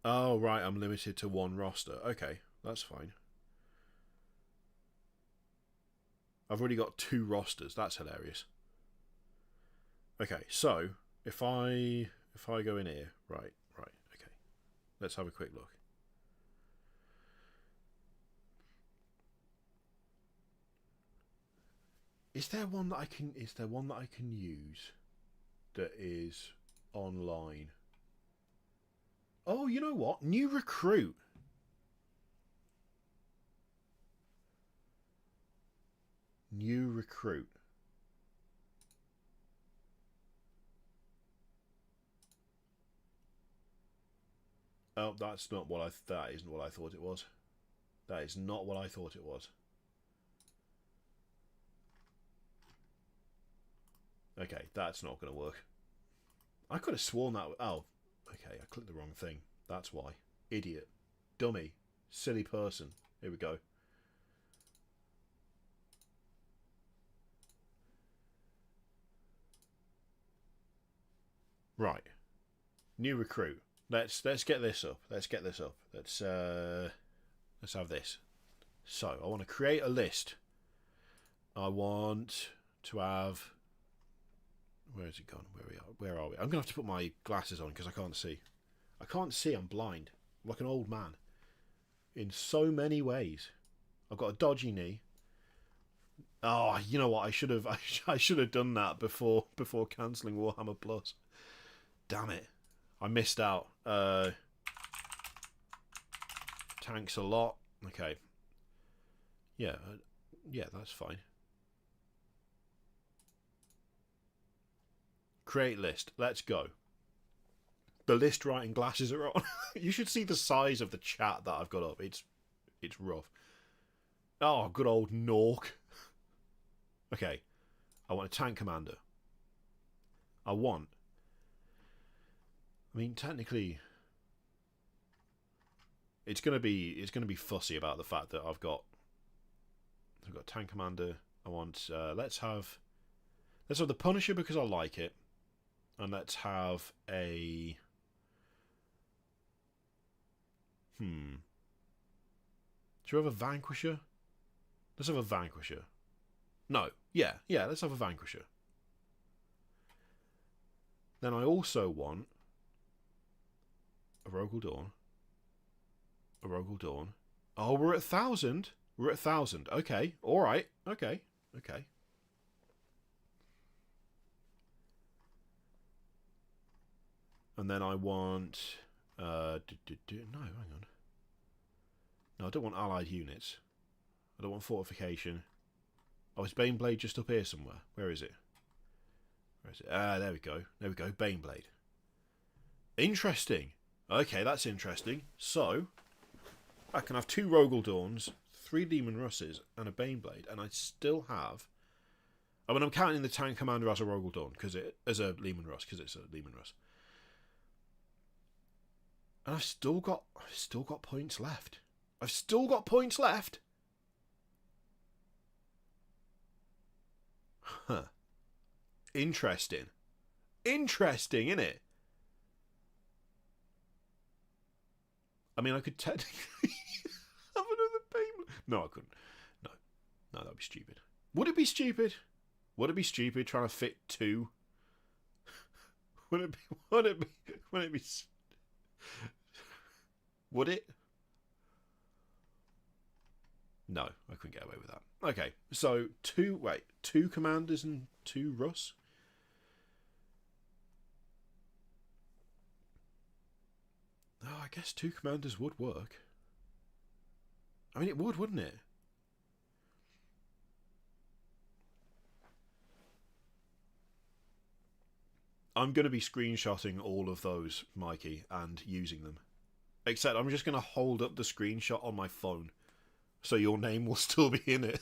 Oh right, I'm limited to 1 roster. Okay, that's fine. I've already got 2 rosters. That's hilarious. Okay, so if I go in here, right, okay. Let's have a quick look. Is there one that I can use that is online? Oh, you know what? New recruit. New recruit. Oh, that's not what that isn't what I thought it was. That is not what I thought it was. Okay, that's not going to work. I could have sworn that... Oh, okay, I clicked the wrong thing. That's why. Idiot. Dummy. Silly person. Here we go. Right. New recruit. Let's get this up. Let's have this. So, I want to create a list. I want to have... Where has it gone? Where are we? I'm going to have to put my glasses on because I can't see. I'm blind. I'm like an old man. In so many ways. I've got a dodgy knee. Oh, you know what? I should have done that before cancelling Warhammer Plus. Damn it. I missed out. Tanks a lot. Okay. Yeah, that's fine. Create list. Let's go. The list writing glasses are on. You should see the size of the chat that I've got up. It's rough. Oh, good old Nork. Okay. I want a tank commander. I mean, technically, it's gonna be fussy about the fact that I've got a tank commander. I want let's have the Punisher because I like it, and let's have a Do you have a Vanquisher? Let's have a Vanquisher. No, yeah, let's have a Vanquisher. Then I also want a Rogal Dawn. A Rogal Dawn. Oh, we're at 1,000. We're at 1,000. Okay, all right. Okay. And then I want... no, hang on. No, I don't want allied units. I don't want fortification. Oh, is Baneblade just up here somewhere? Where is it? Ah, there we go. Baneblade. Interesting. Okay, that's interesting. So, I can have 2 Rogal Dawns, 3 Demon Russes, and a Baneblade, and I still have... I mean, I'm counting the Tank Commander as a Rogal Dawn, as a Leman Russ, because it's a Leman Russ. And I've still got points left. I've still got points left. Huh. Interesting, isn't it? I mean, I could technically have another Baneblade. No, I couldn't. No, that'd be stupid. Would it be stupid? Would it be stupid trying to fit 2? Would it be? Would it? No, I couldn't get away with that. Okay, so 2 commanders and 2 Russ. Oh, I guess 2 commanders would work. I mean, it would, wouldn't it? I'm going to be screenshotting all of those, Mikey, and using them. Except I'm just going to hold up the screenshot on my phone, so your name will still be in it.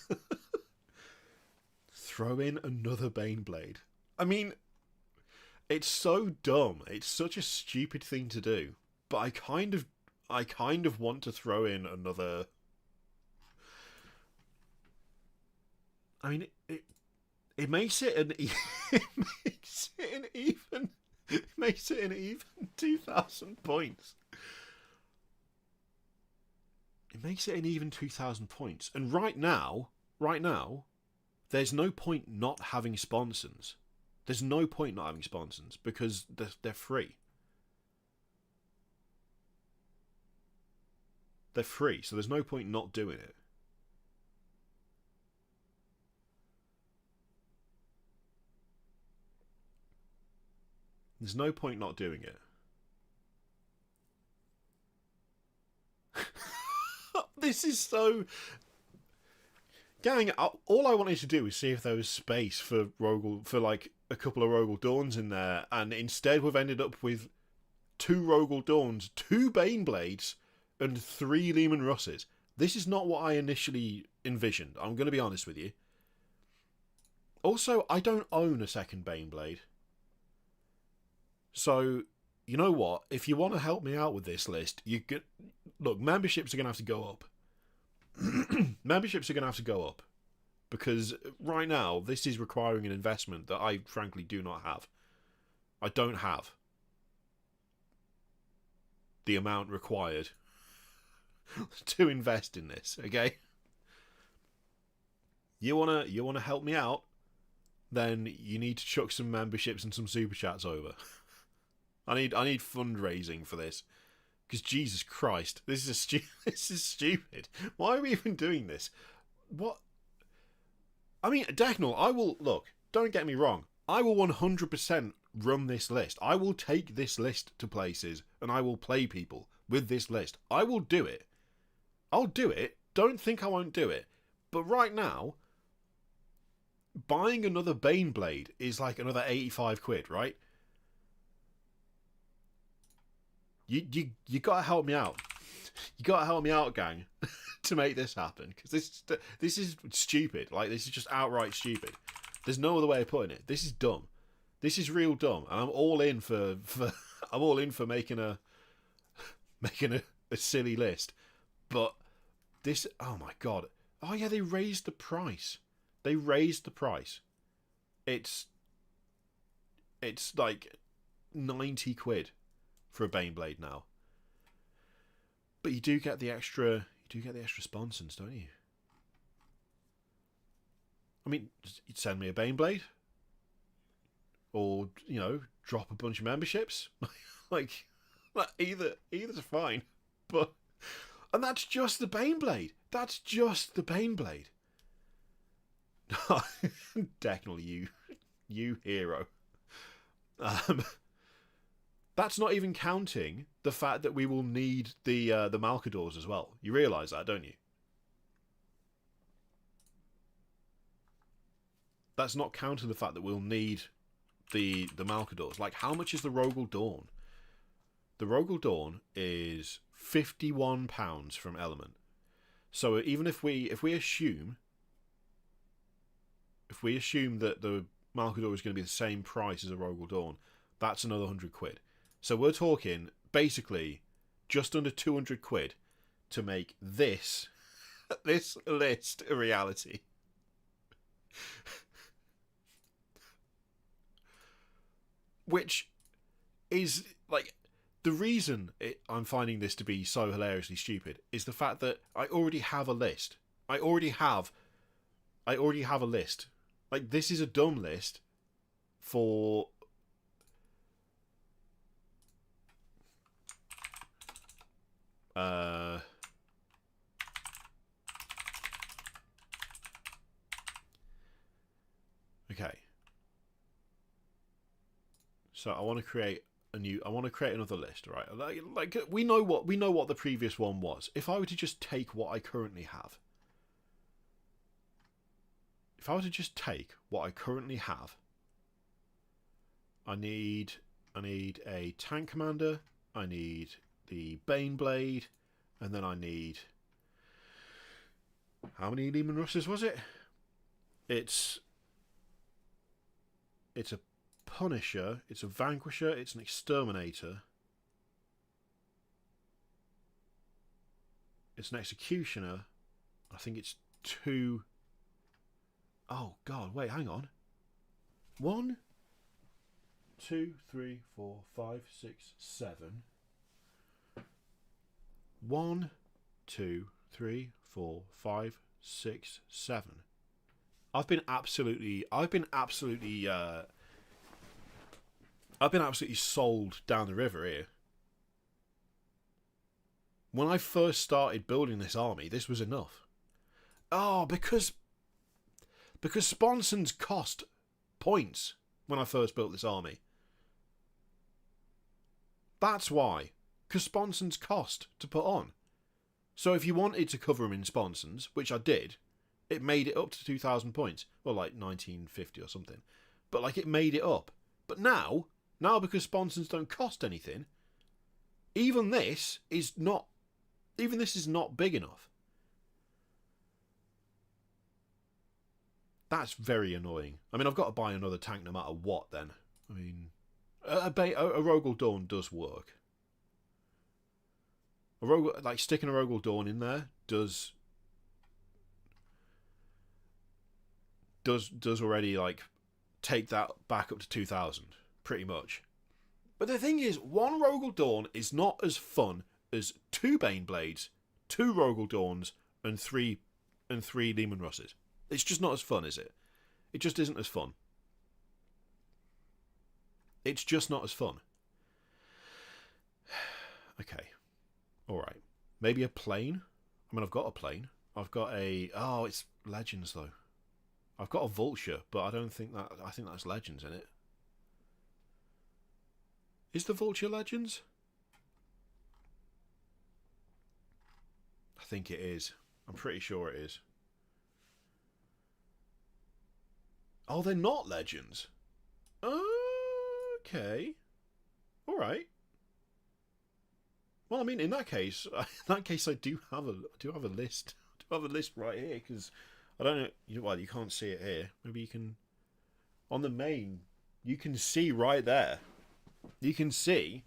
Throw in another Baneblade. I mean, it's so dumb. It's such a stupid thing to do. But I kind of want to throw in another... I mean, it makes it an even 2,000 points. It makes it an even 2,000 points. And right now, there's no point not having sponsons. There's no point not having sponsons because they're free. They're free, so there's no point not doing it. There's no point not doing it. This is so... Gang, all I wanted to do was see if there was space for like a couple of Rogal Dawns in there, and instead we've ended up with 2 Rogal Dawns, 2 Baneblades, and 3 Leman Russes. This is not what I initially envisioned. I'm going to be honest with you. Also, I don't own a second Baneblade. So, you know what? If you want to help me out with this list, look, memberships are going to have to go up. Memberships are going to have to go up. Because right now, this is requiring an investment that I frankly do not have. I don't have the amount required to invest in this, okay? You wanna help me out? Then you need to chuck some memberships and some super chats over. I need fundraising for this, because Jesus Christ, this is stupid. Why are we even doing this? What? I mean, Dagnall, I will look. Don't get me wrong. I will 100% run this list. I will take this list to places, and I will play people with this list. I will do it. I'll do it. Don't think I won't do it. But right now, buying another Baneblade is like another 85 quid, right? You gotta help me out. You gotta help me out, gang, to make this happen. Because this is stupid. Like, this is just outright stupid. There's no other way of putting it. This is dumb. This is real dumb, and I'm all in for I'm all in for making a silly list. But this, oh my god, oh yeah, they raised the price. They raised the price. It's like 90 quid for a Baneblade now. But you do get the extra sponsons, don't you? I mean, you'd send me a Baneblade, or drop a bunch of memberships. like either's fine. And that's just the Baneblade. That's just the Baneblade. Definitely you hero. That's not even counting the fact that we will need the Malcadors as well. You realise that, don't you? That's not counting the fact that we'll need the Malcadors. Like, how much is the Rogel Dawn? The Rogel Dawn is £51 from Element. So even if we assume that the Malcador is going to be the same price as a Rogel Dawn, that's another 100 quid. So we're talking basically just under 200 quid to make this list a reality. Which is, like, the reason I'm finding this to be so hilariously stupid is the fact that I already have a list. I already have a list. Like, this is a dumb list for... Okay. So I want to create another list, right? Like we know what the previous one was. If I were to just take what I currently have, I need a tank commander, I need the Baneblade, and then I need, how many Leman Russes was it? It's a Punisher, it's a Vanquisher, it's an Exterminator, it's an Executioner, I think it's 2... Oh god, wait, hang on. 1, 2, 3, 4, 5, 6, 7. 1, 2, 3, 4, 5, 6, 7. I've been absolutely sold down the river here. When I first started building this army, this was enough. Oh, because sponsons cost points when I first built this army. That's why. Because sponsons cost to put on. So if you wanted to cover them in sponsons, which I did, it made it up to 2,000 points. Well, like 1950 or something. But like, it made it up. But now because sponsons don't cost anything, even this is not big enough. That's very annoying. I mean, I've got to buy another tank no matter what then. I mean, a Rogel Dawn does work. Sticking a Rogel Dawn in there does already, like, take that back up to 2,000, pretty much. But the thing is, one Rogel Dawn is not as fun as 2 Baneblades, 2 Rogel Dawns, and 3 Leman Russes. It's just not as fun, is it? It just isn't as fun. It's just not as fun. Okay. Alright. Maybe a plane? I mean, I've got a plane. I've got a... Oh, it's Legends, though. I've got a Vulture, but I don't think that... I think that's Legends, in it. Is the Vulture Legends? I think it is. I'm pretty sure it is. Oh, they're not Legends. Okay. Alright. Well, I mean, in that case, I do have a list. I do have a list right here, because I don't know. Well, you can't see it here. Maybe you can. On the main, you can see right there. You can see.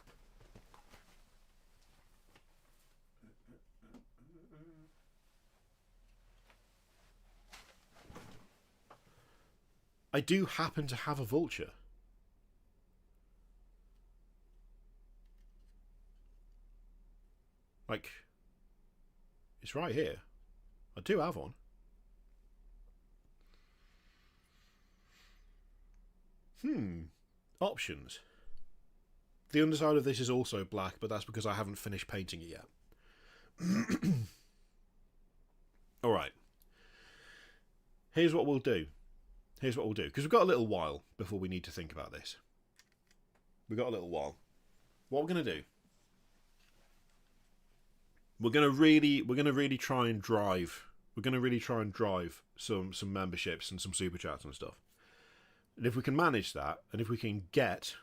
I do happen to have a vulture. Like, it's right here. I do have one. Options. The underside of this is also black, but that's because I haven't finished painting it yet. Alright. Here's what we'll do. Because we've got a little while before we need to think about this. We've got a little while. What we're going to do... We're gonna really try and drive some memberships and some super chats and stuff. And if we can manage that, and if we can get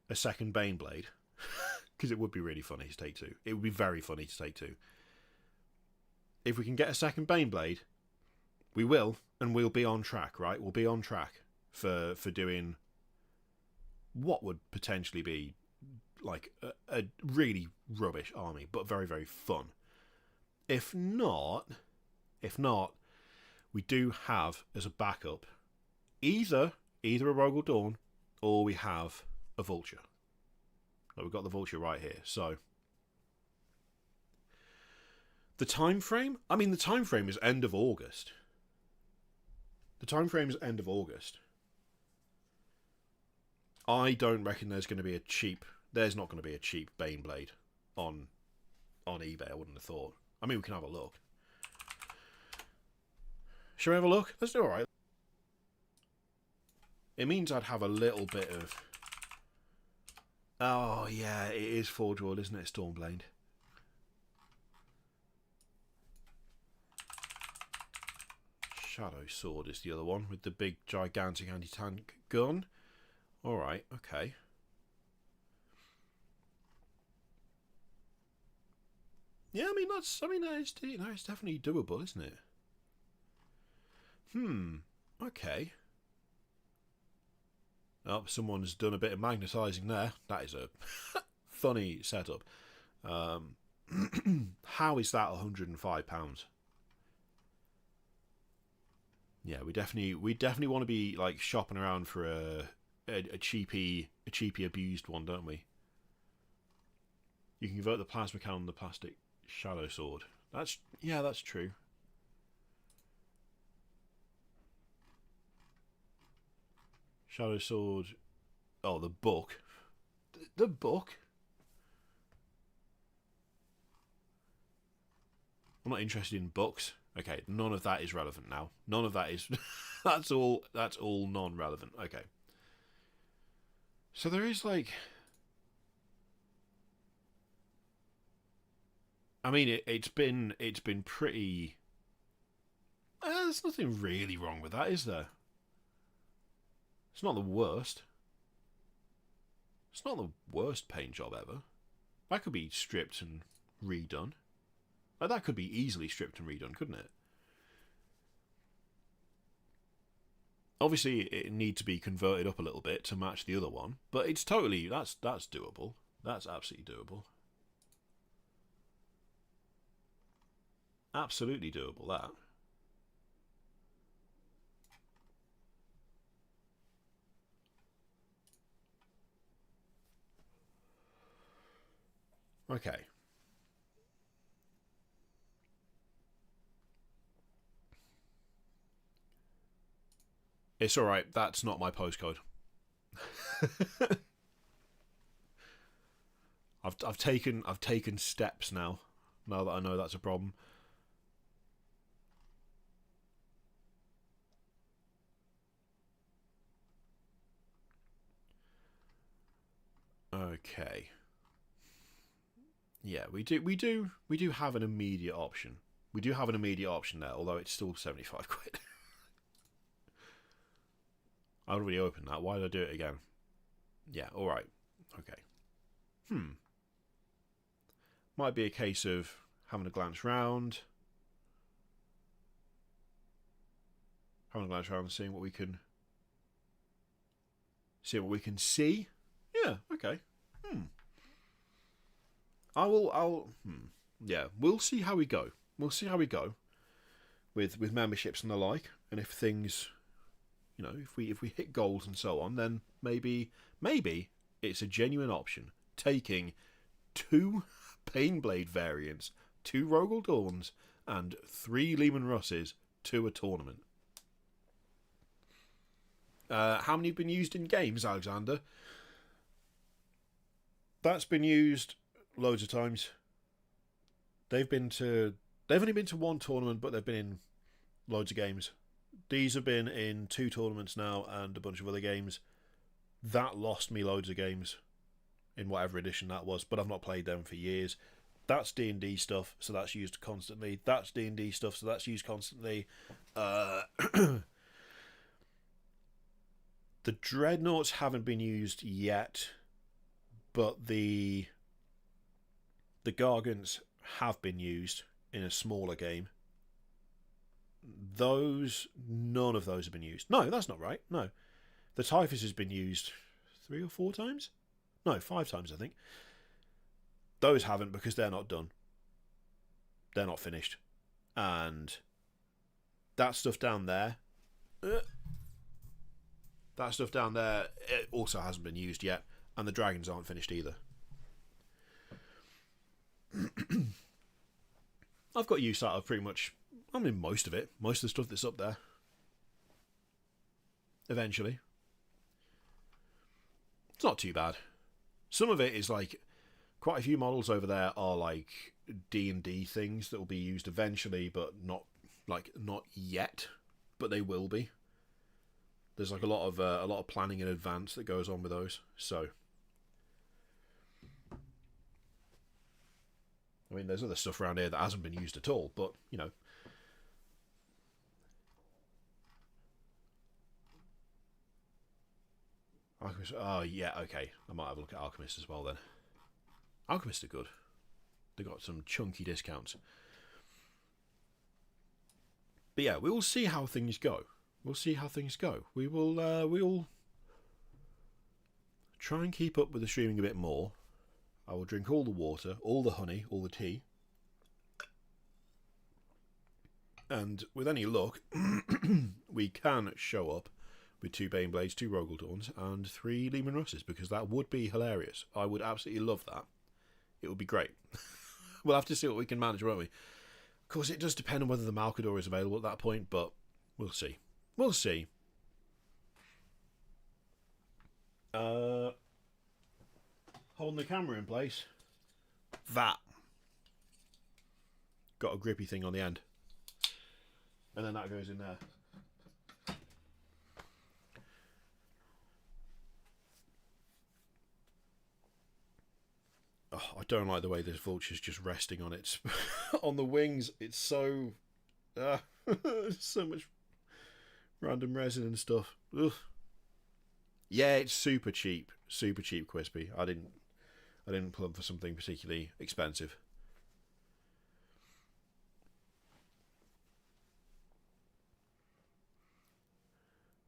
a second Baneblade, because it would be really funny to take two. It would be very funny to take two. If we can get a second Baneblade, we will, and we'll be on track, right? We'll be on track for doing what would potentially be like a really rubbish army, but very, very fun. If not, we do have as a backup either a Rogal Dawn or we have a Vulture. Like, we've got the Vulture right here. So the time frame? I mean, the time frame is end of August. I don't reckon there's not going to be a cheap Baneblade on eBay, I wouldn't have thought. I mean, we can have a look. Shall we have a look? Let's do it, alright. It means I'd have a little bit of... Oh, yeah, it is Forge World, isn't it, Stormblade? Shadow Sword is the other one, with the big, gigantic anti-tank gun. Alright, okay. Yeah, I mean, it's definitely doable, isn't it? Okay. Oh, someone's done a bit of magnetising there. That is a funny setup. How is that £105? Yeah, we definitely want to be like shopping around for a cheapy abused one, don't we? You can convert the plasma cannon and the plastic shadow sword. That's true. Shadow sword. Oh, the book. The book. I'm not interested in books. Okay, none of that is relevant now. None of that is. That's all non-relevant. Okay. So there is like. I mean, it's been pretty. There's nothing really wrong with that, is there? It's not the worst. It's not the worst paint job ever. That could be stripped and redone. Like, that could be easily stripped and redone, couldn't it? Obviously, it needs to be converted up a little bit to match the other one, but it's totally that's doable. That's absolutely doable. Absolutely doable, that. Okay. It's alright, that's not my postcode. I've taken steps now that I know that's a problem. Okay. Yeah, we do have an immediate option. We do have an immediate option there, although it's still 75 quid. I already opened that. Why did I do it again? Yeah, alright. Okay. Might be a case of having a glance round. Having a glance round and seeing what we can See what we can see. Yeah, okay. Yeah, we'll see how we go. We'll see how we go with memberships and the like, and if things, you know, if we hit goals and so on, then maybe it's a genuine option taking 2 Baneblade variants, 2 Rogel Dawns, and 3 Lehman Russes to a tournament. How many have been used in games, Alexander? That's been used loads of times. They've only been to 1 tournament, but they've been in loads of games. These have been in 2 tournaments now and a bunch of other games. That lost me loads of games in whatever edition that was, but I've not played them for years. That's D&D stuff, so that's used constantly. That's D&D stuff, so that's used constantly. The Dreadnoughts haven't been used yet, but the Gargants have been used in a smaller game. None of those have been used. No, that's not right. No. The Typhus has been used 3 or 4 times? No, 5 times, I think. Those haven't, because they're not done. They're not finished. And that stuff down there... That stuff down there, it also hasn't been used yet. And the dragons aren't finished either. I've got use out of pretty much... I mean, most of it. Most of the stuff that's up there. Eventually. It's not too bad. Some of it is like... Quite a few models over there are like D&D things that will be used eventually, but not yet. But they will be. There's like a lot of planning in advance that goes on with those. So, I mean, there's other stuff around here that hasn't been used at all, but you know. Alchemist. Oh yeah, okay. I might have a look at Alchemist as well then. Alchemists are good. They got some chunky discounts. But yeah, we will see how things go. We'll see how things go. We'll try and keep up with the streaming a bit more. I will drink all the water, all the honey, all the tea. And with any luck, we can show up with 2 Baneblades, 2 Rogel Dawns, and 3 Lehman Russes, because that would be hilarious. I would absolutely love that. It would be great. We'll have to see what we can manage, won't we? Of course, it does depend on whether the Malcador is available at that point, but we'll see. We'll see. Holding the camera in place. That. Got a grippy thing on the end. And then that goes in there. Oh, I don't like the way this vulture's just resting on its on the wings. It's so so much random resin and stuff. Ugh. Yeah, it's super cheap, Quispy. I didn't pull them for something particularly expensive.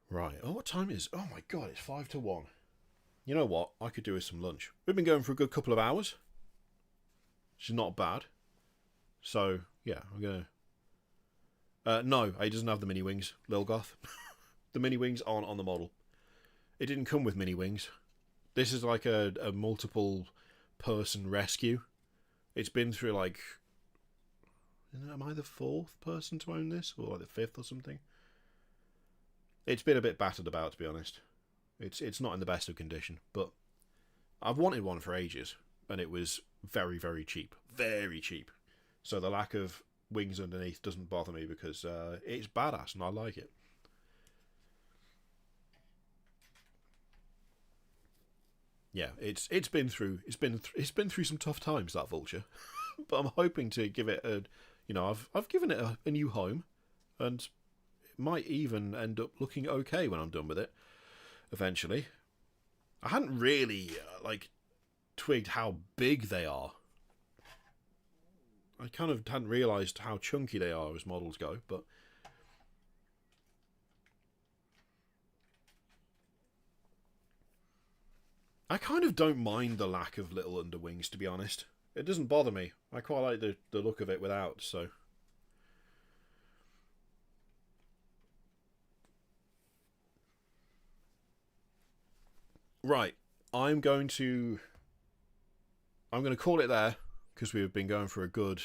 Right. Oh, what time is? Oh my god, it's 5 to 1. You know what? I could do with some lunch. We've been going for a good couple of hours, which is not bad. So yeah, I'm gonna. No, he doesn't have the mini wings, Lilgoth. The mini wings aren't on the model. It didn't come with mini wings. This is like a multiple person rescue. It's been through like... Am I the 4th person to own this? Or like the 5th or something? It's been a bit battered about, to be honest. It's not in the best of condition, but I've wanted one for ages, and it was very, very cheap. Very cheap. So the lack of wings underneath doesn't bother me, because it's badass and I like it. Yeah, it's been through some tough times, that vulture. But I'm hoping to give it a, I've given it a new home, and it might even end up looking okay when I'm done with it eventually. I hadn't really twigged how big they are. I kind of hadn't realised how chunky they are as models go, but I kind of don't mind the lack of little underwings, to be honest. It doesn't bother me. I quite like the look of it without, so... Right, I'm going to call it there, because we've been going for a good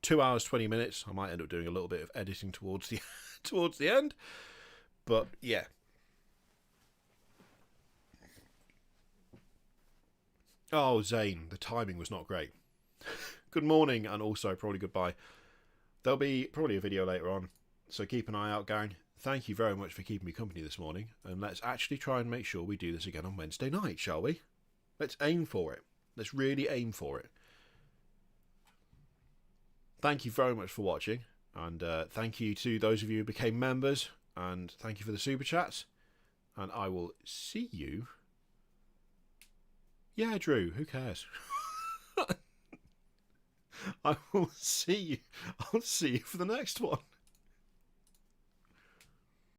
2 hours 20 minutes. I might end up doing a little bit of editing towards the towards the end, but yeah. Oh, Zane, the timing was not great. Good morning, and also probably goodbye. There'll be probably a video later on, so keep an eye out, gang. Thank you very much for keeping me company this morning, and let's actually try and make sure we do this again on Wednesday night, shall we? Let's aim for it. Let's really aim for it. Thank you very much for watching, and thank you to those of you who became members, and thank you for the super chats, and I will see you. Yeah, Drew, who cares? I will see you. I'll see you for the next one.